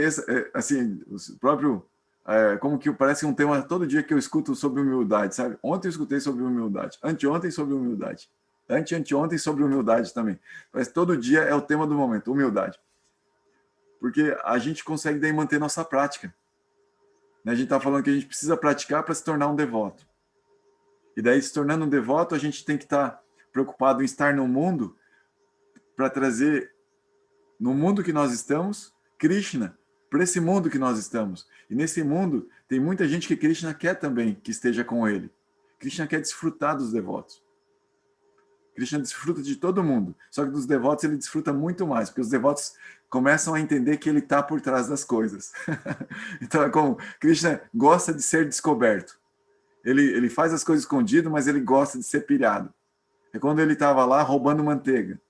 assim, o próprio como que parece um tema todo dia que eu escuto sobre humildade, sabe? Ontem eu escutei sobre humildade, anteontem sobre humildade, anteontem sobre humildade também. Parece todo dia é o tema do momento, humildade. Porque a gente consegue daí manter nossa prática. Né? A gente está falando que a gente precisa praticar para se tornar um devoto. E daí, se tornando um devoto, a gente tem que estar preocupado em estar no mundo para trazer, no mundo que nós estamos, Krishna, para esse mundo que nós estamos. E nesse mundo, tem muita gente que Krishna quer também que esteja com ele. Krishna quer desfrutar dos devotos. Krishna desfruta de todo mundo. Só que dos devotos ele desfruta muito mais, porque os devotos começam a entender que ele está por trás das coisas. Então é como Krishna gosta de ser descoberto. Ele faz as coisas escondido, mas ele gosta de ser pilhado. É quando ele estava lá roubando manteiga.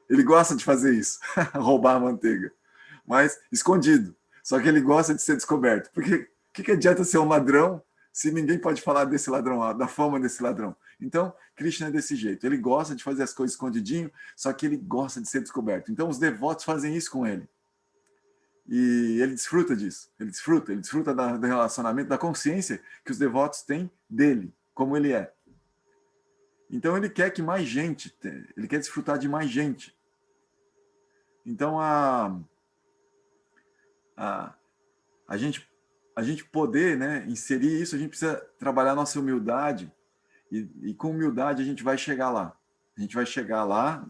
Ele gosta de fazer isso, roubar a manteiga, mas escondido. Só que ele gosta de ser descoberto. Porque o que adianta ser um ladrão se ninguém pode falar desse ladrão, da fama desse ladrão? Então, Krishna é desse jeito. Ele gosta de fazer as coisas escondidinho, só que ele gosta de ser descoberto. Então, os devotos fazem isso com ele. E ele desfruta disso. Ele desfruta do relacionamento, da consciência que os devotos têm dele, como ele é. Então ele quer que mais gente, ele quer desfrutar de mais gente. Então a gente poder, né, inserir isso, a gente precisa trabalhar nossa humildade, e com humildade a gente vai chegar lá. A gente vai chegar lá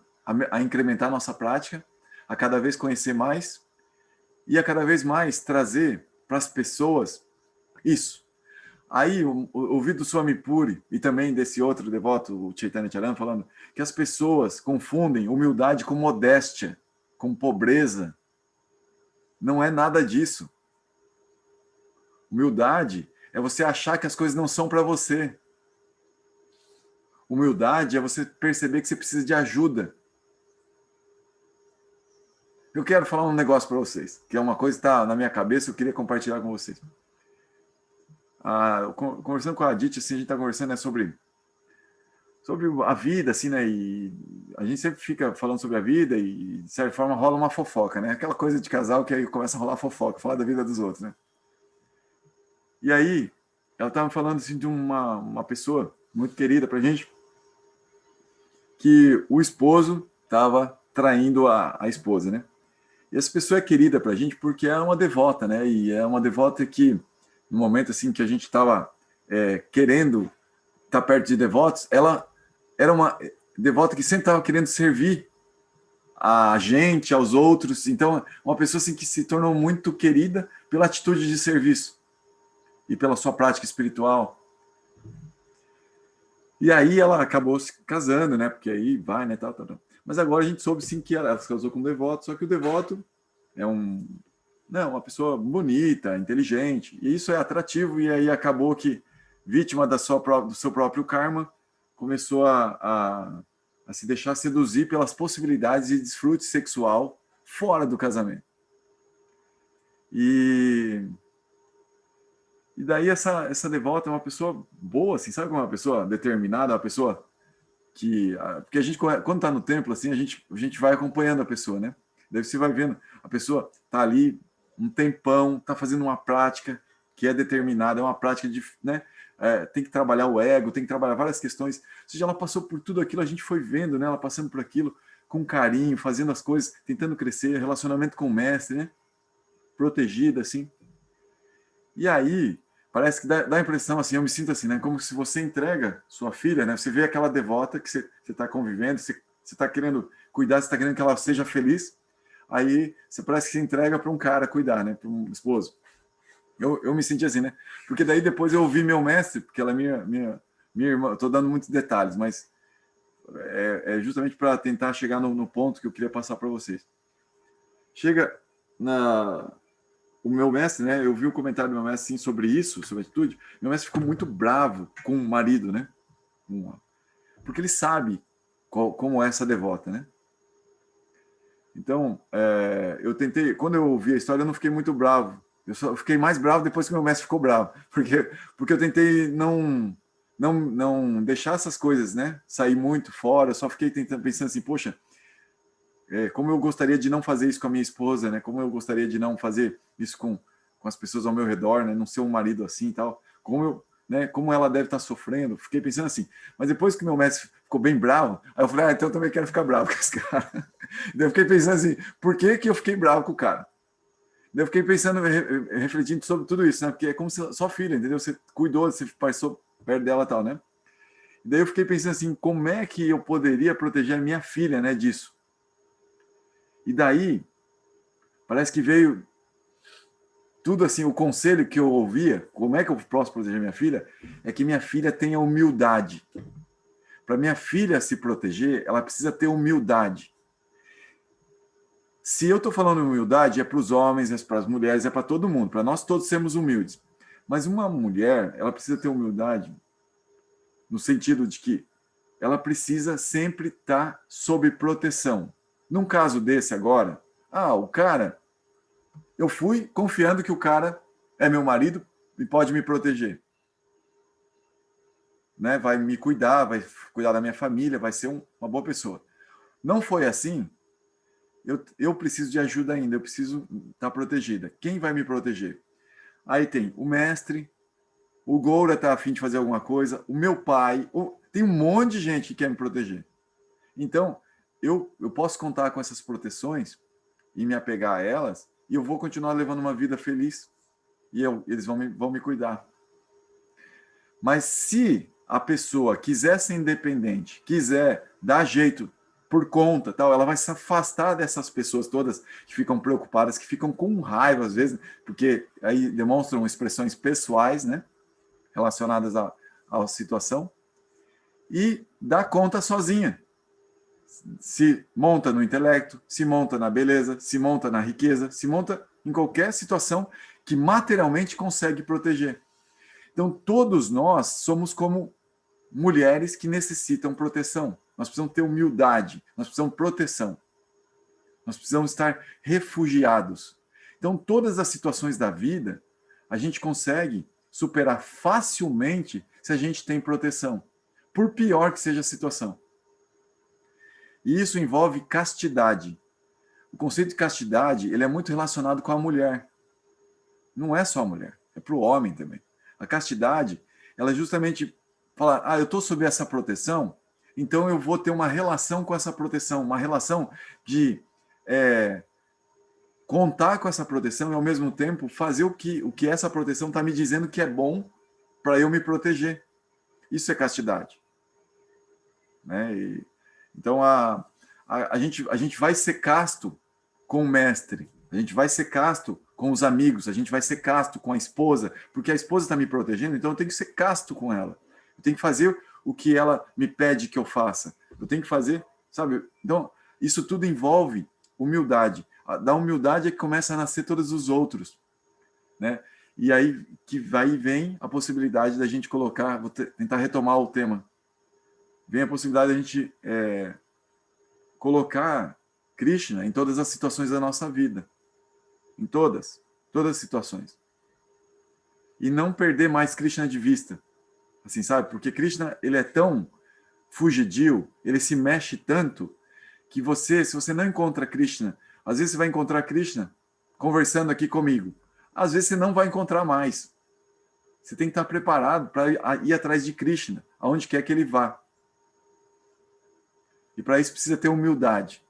a incrementar nossa prática, a cada vez conhecer mais e a cada vez mais trazer para as pessoas isso. Aí, ouvi do Swami Puri e também desse outro devoto, o Chaitanya Charan, falando que as pessoas confundem humildade com modéstia, com pobreza. Não é nada disso. Humildade é você achar que as coisas não são para você. Humildade é você perceber que você precisa de ajuda. Eu quero falar um negócio para vocês, que é uma coisa que está na minha cabeça, eu queria compartilhar com vocês. Conversando com a Aditi, assim, a gente está conversando, né, sobre a vida, assim, né, e a gente sempre fica falando sobre a vida e, de certa forma, rola uma fofoca, né, aquela coisa de casal que aí começa a rolar fofoca, falar da vida dos outros, né. E aí, ela estava falando, assim, de uma pessoa muito querida pra gente, que o esposo estava traindo a esposa, né. E essa pessoa é querida pra gente porque é uma devota, né, e é uma devota que, no momento, assim, que a gente estava querendo estar perto de devotos, ela era uma devota que sempre estava querendo servir a gente, aos outros. Então, uma pessoa assim, que se tornou muito querida pela atitude de serviço e pela sua prática espiritual. E aí ela acabou se casando, né? Porque aí vai, né? Tal. Mas agora a gente soube sim que ela se casou com um devoto, só que o devoto é uma pessoa bonita, inteligente, e isso é atrativo, e aí acabou que, vítima do seu próprio karma, começou a se deixar seduzir pelas possibilidades de desfrute sexual fora do casamento. E daí essa devota é uma pessoa boa, assim, sabe como é uma pessoa determinada, uma pessoa que... Porque a gente, quando está no templo, assim, a gente vai acompanhando a pessoa, né? Daí você vai vendo, a pessoa está ali um tempão, está fazendo uma prática que é determinada, é uma prática de, né? Tem que trabalhar o ego, tem que trabalhar várias questões. Ou seja, ela passou por tudo aquilo, a gente foi vendo, né? Ela passando por aquilo com carinho, fazendo as coisas, tentando crescer, relacionamento com o mestre, né? Protegida, assim. E aí, parece que dá a impressão, assim, eu me sinto assim, né? Como se você entrega sua filha, né? Você vê aquela devota que você está convivendo, você está querendo cuidar, você está querendo que ela seja feliz, aí você parece que se entrega para um cara cuidar, né? Para um esposo. Eu me senti assim, né? Porque daí depois eu ouvi meu mestre, porque ela é minha irmã, estou dando muitos detalhes, mas é justamente para tentar chegar no ponto que eu queria passar para vocês. Chega o meu mestre, né? Eu vi um comentário do meu mestre assim, sobre isso, sobre a atitude. Meu mestre ficou muito bravo com o marido, né? Porque ele sabe como é essa devota, né? Então, eu tentei, quando eu ouvi a história, eu não fiquei muito bravo. Eu só fiquei mais bravo depois que meu mestre ficou bravo, porque eu tentei não deixar essas coisas, né, sair muito fora. Eu só fiquei pensando assim, poxa, como eu gostaria de não fazer isso com a minha esposa, né? Como eu gostaria de não fazer isso com as pessoas ao meu redor, né? Não ser um marido assim e tal. Como ela deve estar sofrendo. Fiquei pensando assim. Mas depois que meu mestre ficou bem bravo, aí eu falei, então eu também quero ficar bravo com esse cara. Daí eu fiquei pensando assim, por que eu fiquei bravo com o cara? Daí eu fiquei pensando, refletindo sobre tudo isso, né? Porque é como se sua filha, entendeu? Você cuidou, você passou perto dela e tal, né? Daí eu fiquei pensando assim, como é que eu poderia proteger a minha filha, né, disso? E daí, parece que veio tudo assim, o conselho que eu ouvia, como é que eu posso proteger minha filha, é que minha filha tenha humildade. Para minha filha se proteger, ela precisa ter humildade. Se eu estou falando humildade, é para os homens, é para as mulheres, é para todo mundo, para nós todos sermos humildes. Mas uma mulher, ela precisa ter humildade no sentido de que ela precisa sempre estar sob proteção. Num caso desse agora, o cara, eu fui confiando que o cara é meu marido e pode me proteger. Né? Vai me cuidar, vai cuidar da minha família, vai ser uma boa pessoa. Não foi assim, eu preciso de ajuda ainda, eu preciso estar protegida. Quem vai me proteger? Aí tem o mestre, o Goura está a fim de fazer alguma coisa, o meu pai, tem um monte de gente que quer me proteger. Então, eu posso contar com essas proteções e me apegar a elas, e eu vou continuar levando uma vida feliz, e eles vão me cuidar. Mas se a pessoa quiser ser independente, quiser dar jeito por conta, tal, ela vai se afastar dessas pessoas todas que ficam preocupadas, que ficam com raiva às vezes, porque aí demonstram expressões pessoais, né, relacionadas à situação, e dá conta sozinha. Se monta no intelecto, se monta na beleza, se monta na riqueza, se monta em qualquer situação que materialmente consegue proteger. Então, todos nós somos como mulheres que necessitam proteção. Nós precisamos ter humildade, nós precisamos proteção. Nós precisamos estar refugiados. Então, todas as situações da vida, a gente consegue superar facilmente se a gente tem proteção, por pior que seja a situação. E isso envolve castidade. O conceito de castidade, ele é muito relacionado com a mulher. Não é só a mulher, é para o homem também. A castidade, ela é justamente falar, eu estou sob essa proteção, então eu vou ter uma relação com essa proteção, uma relação de contar com essa proteção e, ao mesmo tempo, fazer o que essa proteção está me dizendo que é bom para eu me proteger. Isso é castidade. Né? Então, a gente vai ser casto com o mestre, a gente vai ser casto com os amigos, a gente vai ser casto com a esposa, porque a esposa está me protegendo, então eu tenho que ser casto com ela. Eu tenho que fazer o que ela me pede que eu faça. Eu tenho que fazer, sabe? Então, isso tudo envolve humildade. Da humildade é que começa a nascer todos os outros, né? E aí que vai e vem a possibilidade da gente colocar, vou tentar retomar o tema, vem a possibilidade da gente colocar Krishna em todas as situações da nossa vida. Em todas as situações. E não perder mais Krishna de vista. Assim, sabe? Porque Krishna, ele é tão fugidio, ele se mexe tanto, que se você não encontra Krishna, às vezes você vai encontrar Krishna conversando aqui comigo. Às vezes você não vai encontrar mais. Você tem que estar preparado para ir atrás de Krishna, aonde quer que ele vá. E para isso precisa ter humildade.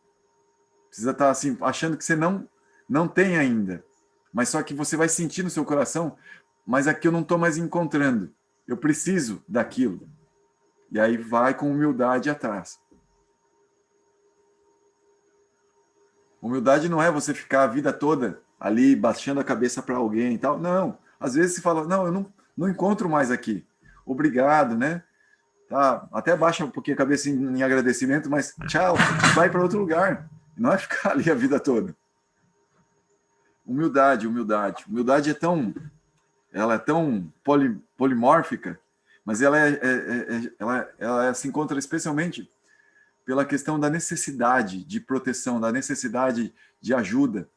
Precisa estar assim, achando que você não tem ainda. Mas só que você vai sentir no seu coração, mas aqui eu não estou mais encontrando. Eu preciso daquilo. E aí vai com humildade atrás. Humildade não é você ficar a vida toda ali baixando a cabeça para alguém e tal. Não. Às vezes você fala, não, eu não encontro mais aqui. Obrigado, né? Tá, até baixa um pouquinho a cabeça em agradecimento, mas tchau, vai para outro lugar. Não é ficar ali a vida toda. Humildade. Humildade ela é tão polimórfica, mas ela se encontra especialmente pela questão da necessidade de proteção, da necessidade de ajuda.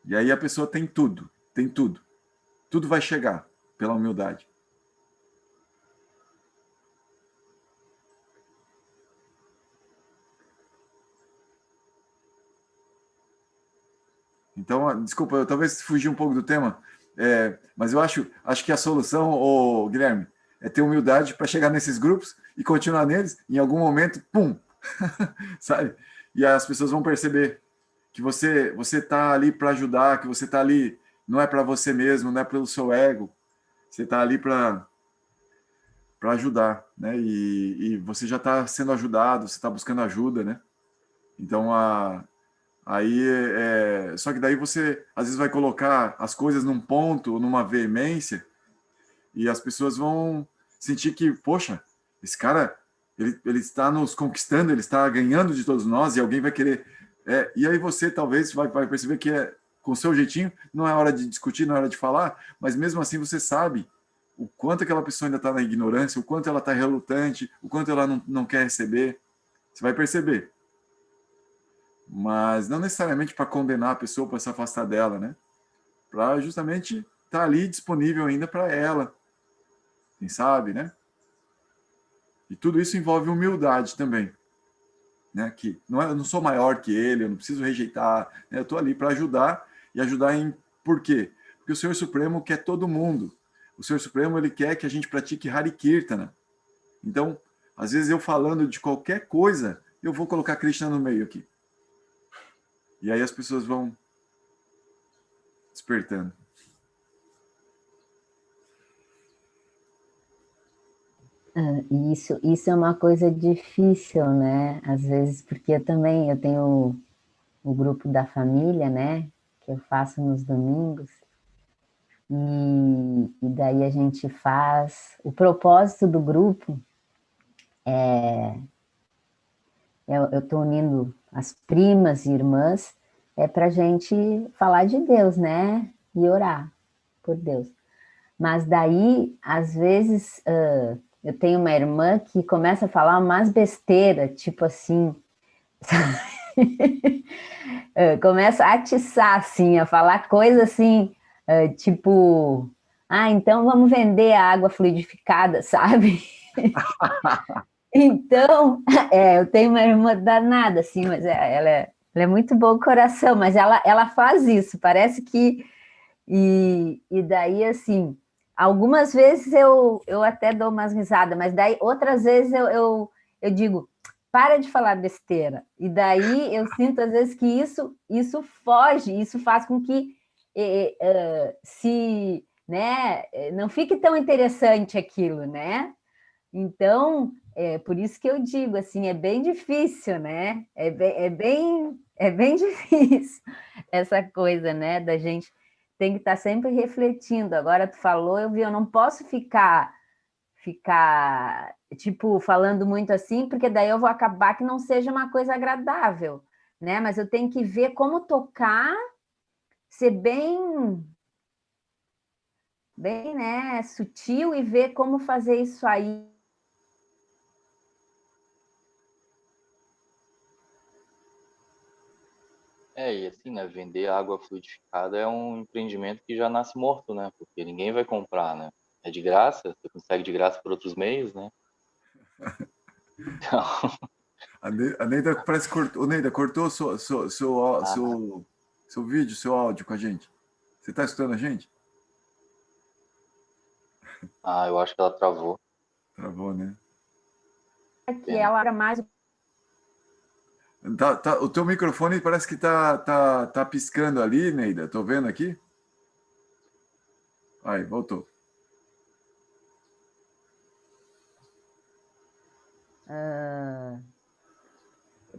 E aí a pessoa tem tudo. Tudo vai chegar pela humildade. Então, desculpa, eu talvez fugi um pouco do tema, mas eu acho que a solução, Guilherme, é ter humildade para chegar nesses grupos e continuar neles, em algum momento, pum, sabe? E as pessoas vão perceber que você está ali para ajudar, que você está ali, não é para você mesmo, não é pelo seu ego, você está ali para ajudar, né? E você já está sendo ajudado, você está buscando ajuda, né? Então, aí, só que daí você, às vezes, vai colocar as coisas num ponto, numa veemência, e as pessoas vão sentir que, poxa, esse cara, ele está nos conquistando, ele está ganhando de todos nós, e alguém vai querer... e aí você, talvez, vai perceber que com o seu jeitinho, não é hora de discutir, não é hora de falar, mas mesmo assim você sabe o quanto aquela pessoa ainda está na ignorância, o quanto ela está relutante, o quanto ela não quer receber. Você vai perceber. Mas não necessariamente para condenar a pessoa, para se afastar dela, né? Para justamente estar ali disponível ainda para ela. Quem sabe, né? E tudo isso envolve humildade também. Né? Que eu não sou maior que ele, eu não preciso rejeitar, né? Eu estou ali para ajudar e ajudar em... Por quê? Porque o Senhor Supremo quer todo mundo. O Senhor Supremo, ele quer que a gente pratique Hare Kirtana. Então, às vezes eu falando de qualquer coisa, eu vou colocar Krishna no meio aqui. E aí as pessoas vão despertando. Isso é uma coisa difícil, né? Às vezes, porque eu tenho o grupo da família, né? Que eu faço nos domingos. E daí a gente faz... O propósito do grupo eu estou unindo as primas e irmãs, para a gente falar de Deus, né? E orar por Deus. Mas daí, às vezes, eu tenho uma irmã que começa a falar umas besteiras, tipo assim, começa a atiçar, assim, a falar coisa assim, tipo, então vamos vender a água fluidificada, sabe? Então, eu tenho uma irmã danada, assim, mas ela é muito bom coração, mas ela faz isso, parece que... E daí, assim, algumas vezes eu até dou umas risadas, mas daí outras vezes eu digo, para de falar besteira. E daí eu sinto, às vezes, que isso foge, isso faz com que né, não fique tão interessante aquilo, né? Então, por isso que eu digo, assim, é bem difícil, né? É bem difícil essa coisa, né? Da gente tem que estar sempre refletindo. Agora tu falou, eu não posso ficar, tipo, falando muito assim, porque daí eu vou acabar que não seja uma coisa agradável, né? Mas eu tenho que ver como tocar, ser bem, né, sutil e ver como fazer isso aí. E assim, né, vender água fluidificada é um empreendimento que já nasce morto, né? Porque ninguém vai comprar, né? É de graça, você consegue de graça por outros meios, né? Então, A Neida parece que cortou. Ô, Neida, cortou ah, seu vídeo, seu áudio com a gente. Você está escutando a gente? eu acho que ela travou. Travou, né? Que ela era mais... O teu microfone parece que tá piscando ali, Neida. Tô vendo aqui. Aí, voltou.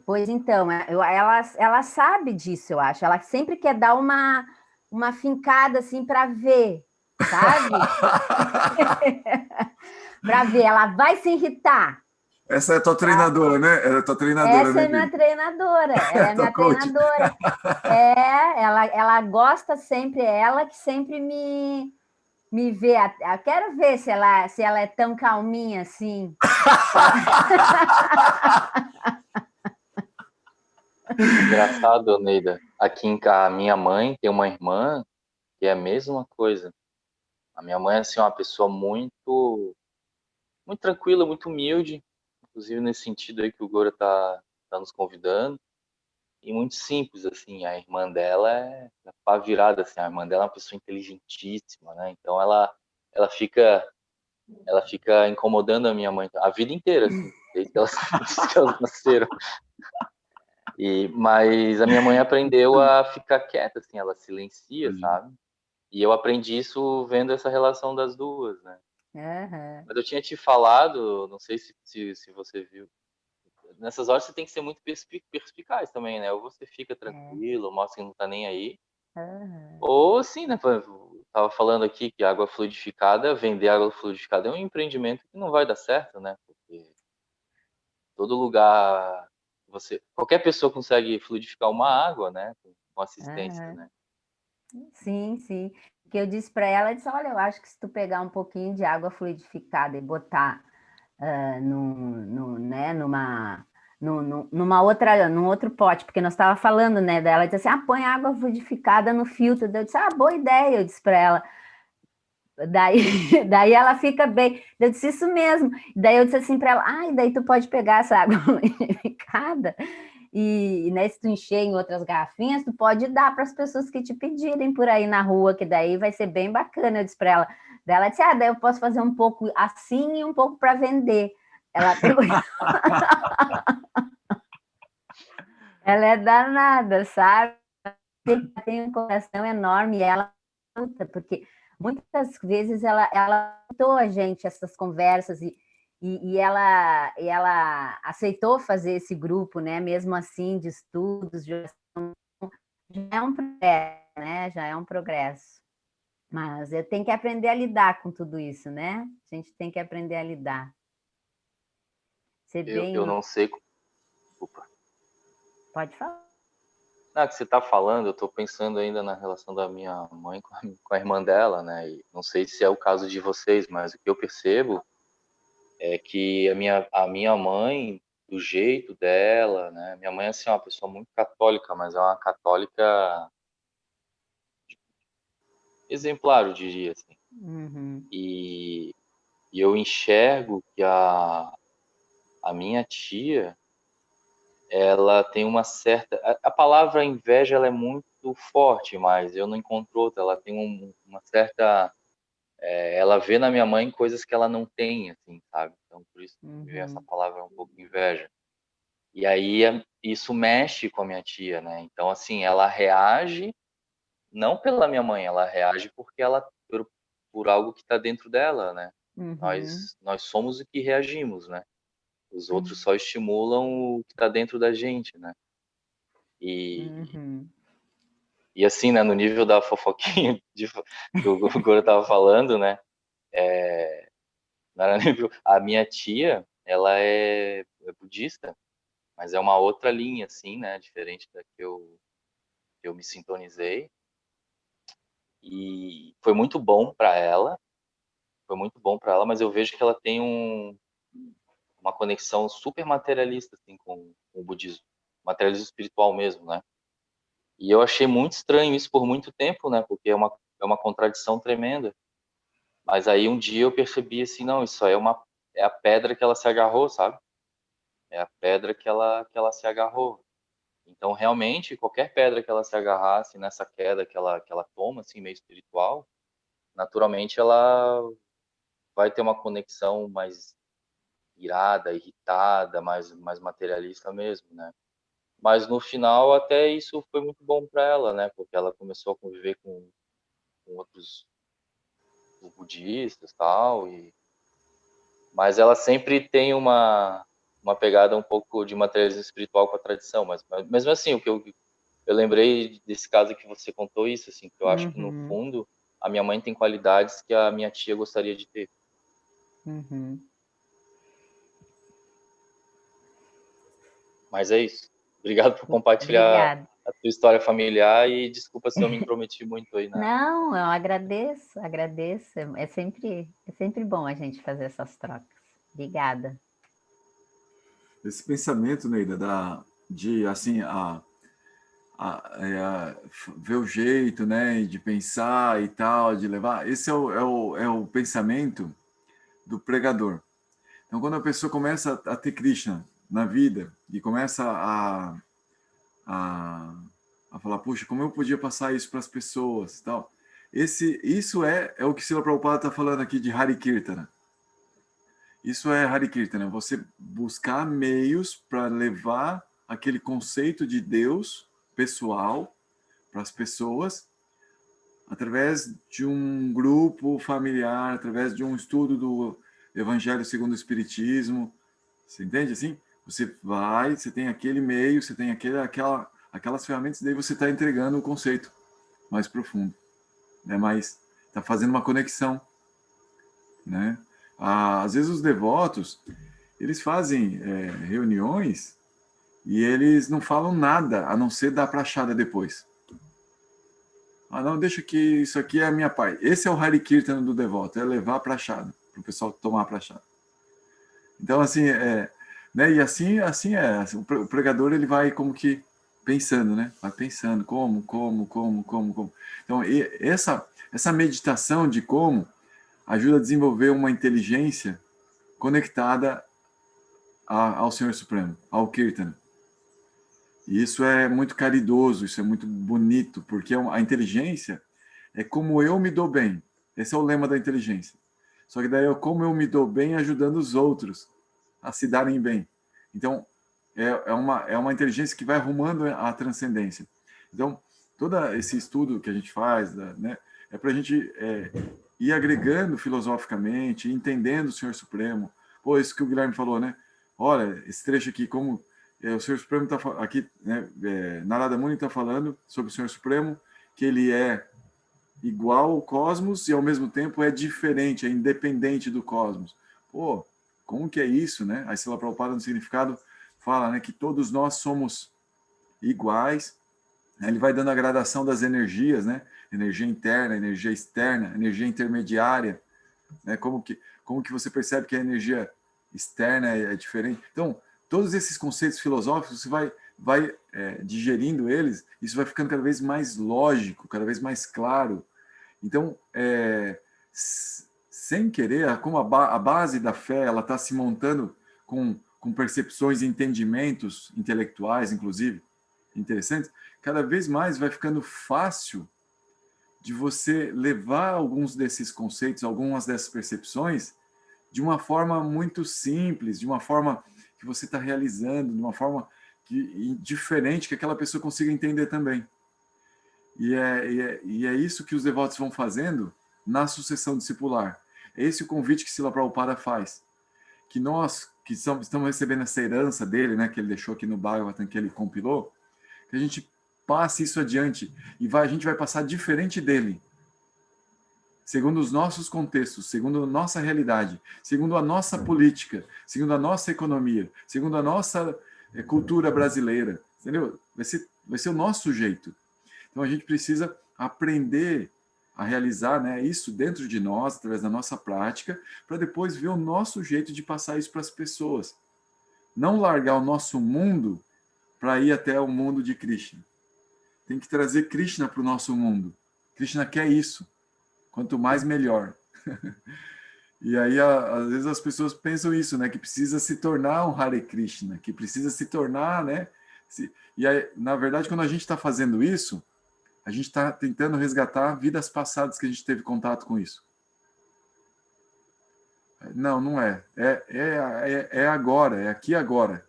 Pois então, ela sabe disso, eu acho. Ela sempre quer dar uma fincada assim para ver, sabe? Para ver, ela vai se irritar. Essa é a tua treinadora, né? Ela é a tua treinadora, Essa né, é minha Neida? treinadora, ela é Tua minha coach. treinadora. Ela gosta sempre, ela que sempre me vê. Eu quero ver se ela é tão calminha assim. Engraçado, Neida. A minha mãe tem uma irmã que é a mesma coisa. A minha mãe é assim, uma pessoa muito tranquila, muito humilde, inclusive nesse sentido aí que o Gora tá nos convidando, e muito simples, assim. A irmã dela é pá virada, assim. A irmã dela é uma pessoa inteligentíssima, né? Então ela fica ela fica incomodando a minha mãe a vida inteira, assim, desde que elas, desde que elas nasceram. Mas a minha mãe aprendeu a ficar quieta, assim, ela silencia, sabe? E eu aprendi isso vendo essa relação das duas, né? Uhum. Mas eu tinha te falado, não sei se você viu, nessas horas você tem que ser muito perspicaz também, né? Ou você fica tranquilo, mostra que não tá nem aí, Uhum. ou assim, né? Eu tava falando aqui que água fluidificada, vender água fluidificada é um empreendimento que não vai dar certo, né? Porque todo lugar, qualquer pessoa consegue fluidificar uma água, né? Com assistência, Uhum. né? Sim, sim. Que eu disse para ela, eu disse, olha, eu acho que se tu pegar um pouquinho de água fluidificada e botar né, num outro pote, porque nós estava falando, né, dela, disse assim, põe água fluidificada no filtro. Daí eu disse, boa ideia, eu disse para ela. Daí, daí ela fica bem. Eu disse, isso mesmo. Daí eu disse assim para ela, e daí tu pode pegar essa água fluidificada né, se tu encher em outras garrafinhas, tu pode dar para as pessoas que te pedirem por aí na rua, que daí vai ser bem bacana. Eu disse para ela. Daí ela disse, daí eu posso fazer um pouco assim e um pouco para vender. Ela pegou... Ela é danada, sabe? Tem um coração enorme e ela luta, porque muitas vezes ela contou a gente essas conversas e ela aceitou fazer esse grupo, né? Mesmo assim, de estudos, já é um progresso, né? Já é um progresso. Mas eu tenho que aprender a lidar com tudo isso, né? A gente tem que aprender a lidar. Ser bem... Eu não sei... Desculpa. Pode falar. Que você está falando, eu estou pensando ainda na relação da minha mãe com a irmã dela, né? E não sei se é o caso de vocês, mas o que eu percebo é que a minha mãe, do jeito dela, né? Minha mãe assim, é uma pessoa muito católica, mas é uma católica exemplar, eu diria assim. Uhum. E eu enxergo que a minha tia, ela tem uma certa... A palavra inveja, ela é muito forte, mas eu não encontro outra. Ela tem uma certa... ela vê na minha mãe coisas que ela não tem, assim, sabe? Então, por isso me vem essa palavra um pouco inveja. E aí, isso mexe com a minha tia, né? Então, assim, ela reage, não pela minha mãe, ela reage porque por algo que está dentro dela, né? Uhum. Nós somos o que reagimos, né? Os outros só estimulam o que está dentro da gente, né? Uhum. E assim, né, no nível da fofoquinha que o Goro tava falando, né? Não era nível, a minha tia, ela é budista, mas é uma outra linha, assim, né? Diferente da que eu me sintonizei. E foi muito bom para ela, mas eu vejo que ela tem uma conexão super materialista, assim, com o budismo, materialismo espiritual mesmo, né? E eu achei muito estranho isso por muito tempo, né? Porque é uma contradição tremenda. Mas aí um dia eu percebi assim, não, isso aí é a pedra que ela se agarrou, sabe? É a pedra que ela se agarrou. Então, realmente, qualquer pedra que ela se agarrasse nessa queda que ela toma, assim, meio espiritual, naturalmente ela vai ter uma conexão mais irada, irritada, mais materialista mesmo, né? Mas no final até isso foi muito bom para ela, né? Porque ela começou a conviver com outros budistas, tal, mas ela sempre tem uma pegada um pouco de materialismo espiritual com a tradição, mas mesmo assim, o que eu lembrei desse caso que você contou isso, assim, que eu acho que no Uhum. fundo a minha mãe tem qualidades que a minha tia gostaria de ter. Uhum. Mas é isso. Obrigado por compartilhar Obrigada. a tua história familiar e desculpa se eu me intrometi muito aí na... Não, eu agradeço, agradeço. É sempre bom a gente fazer essas trocas. Obrigada. Esse pensamento, Neida, de assim, ver o jeito, né, de pensar e tal, de levar, esse é o pensamento do pregador. Então, quando a pessoa começa a ter Krishna na vida e começa a, a falar, puxa, como eu podia passar isso para as pessoas, tal. Isso é o que Srila Prabhupada está falando aqui de Hari Kirtana. Isso é Hari Kirtana, você buscar meios para levar aquele conceito de Deus pessoal para as pessoas através de um grupo familiar, através de um estudo do Evangelho segundo o Espiritismo. Você entende assim? Você tem aquele meio, você tem aquelas ferramentas, e daí você está entregando o conceito mais profundo, né? Mas está fazendo uma conexão, né? Às vezes os devotos, eles fazem reuniões e eles não falam nada, a não ser dar prachada depois. Ah, não, deixa que isso aqui é a minha parte. Esse é o Hari Kirtana do devoto, é levar a prachada, para o pessoal tomar a prachada. Então, assim, né? E assim é. O pregador, ele vai como que pensando, né? Vai pensando como. Então, essa meditação de como ajuda a desenvolver uma inteligência conectada ao Senhor Supremo, ao Kirtana. E isso é muito caridoso, isso é muito bonito, porque a inteligência é como eu me dou bem. Esse é o lema da inteligência. Só que daí é como eu me dou bem ajudando os outros a se darem bem. Então, é uma inteligência que vai arrumando a transcendência. Então, todo esse estudo que a gente faz, né, é para a gente ir agregando filosoficamente, entendendo o Senhor Supremo. Pô, isso que o Guilherme falou, né? Olha, esse trecho aqui, como o Senhor Supremo está aqui, né, Narada Muni está falando sobre o Senhor Supremo, que ele é igual ao cosmos e ao mesmo tempo é diferente, é independente do cosmos. Pô, como que é isso, né? Aí Srila Prabhupada no significado fala, né, que todos nós somos iguais. Ele vai dando a gradação das energias, né? Energia interna, energia externa, energia intermediária, né? Como que você percebe que a energia externa é diferente? Então, todos esses conceitos filosóficos, você vai digerindo eles, isso vai ficando cada vez mais lógico, cada vez mais claro. Então, sem querer, como a base da fé ela está se montando com percepções e entendimentos intelectuais, inclusive, interessantes, cada vez mais vai ficando fácil de você levar alguns desses conceitos, algumas dessas percepções, de uma forma muito simples, de uma forma que você está realizando, de uma forma diferente, que aquela pessoa consiga entender também. E é isso que os devotos vão fazendo na sucessão discipular. É esse o convite que Srila Prabhupada faz. Que nós, que estamos recebendo essa herança dele, né, que ele deixou aqui no Bhagavatam, que ele compilou, que a gente passe isso adiante. E a gente vai passar diferente dele. Segundo os nossos contextos, segundo a nossa realidade, segundo a nossa política, segundo a nossa economia, segundo a nossa cultura brasileira. Entendeu? Vai ser o nosso jeito. Então a gente precisa aprender a realizar, né, isso dentro de nós, através da nossa prática, para depois ver o nosso jeito de passar isso para as pessoas. Não largar o nosso mundo para ir até o mundo de Krishna. Tem que trazer Krishna para o nosso mundo. Krishna quer isso. Quanto mais, melhor. E aí, às vezes, as pessoas pensam isso, né? Que precisa se tornar um Hare Krishna, que precisa se tornar, né? E aí, na verdade, quando a gente está fazendo isso, a gente está tentando resgatar vidas passadas que a gente teve contato com isso. Não, não é. É agora, é aqui e agora.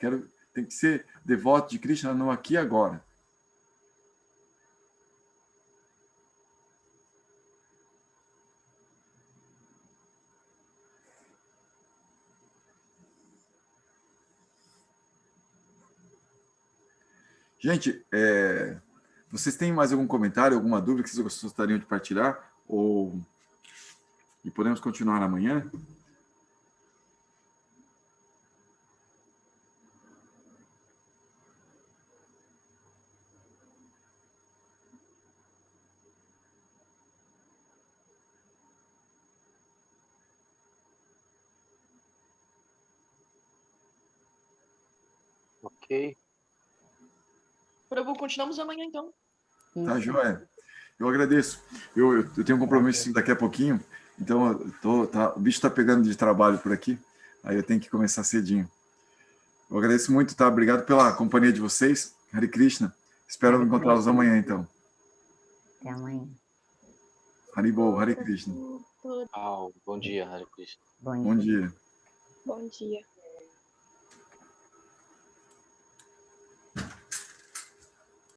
Tem que ser devoto de Krishna no aqui e agora. Gente, vocês têm mais algum comentário, alguma dúvida que vocês gostariam de partilhar? E podemos continuar amanhã? Ok. Prabhu, continuamos amanhã, então. Tá, joia. Eu agradeço. Eu tenho um compromisso daqui a pouquinho, então o bicho está pegando de trabalho por aqui, aí eu tenho que começar cedinho. Eu agradeço muito, tá? Obrigado pela companhia de vocês. Hare Krishna. Espero encontrá-los amanhã, então. Até amanhã. Haribol, Hare Krishna. Bom dia, Hare Krishna. Bom Bom dia. dia. Bom dia.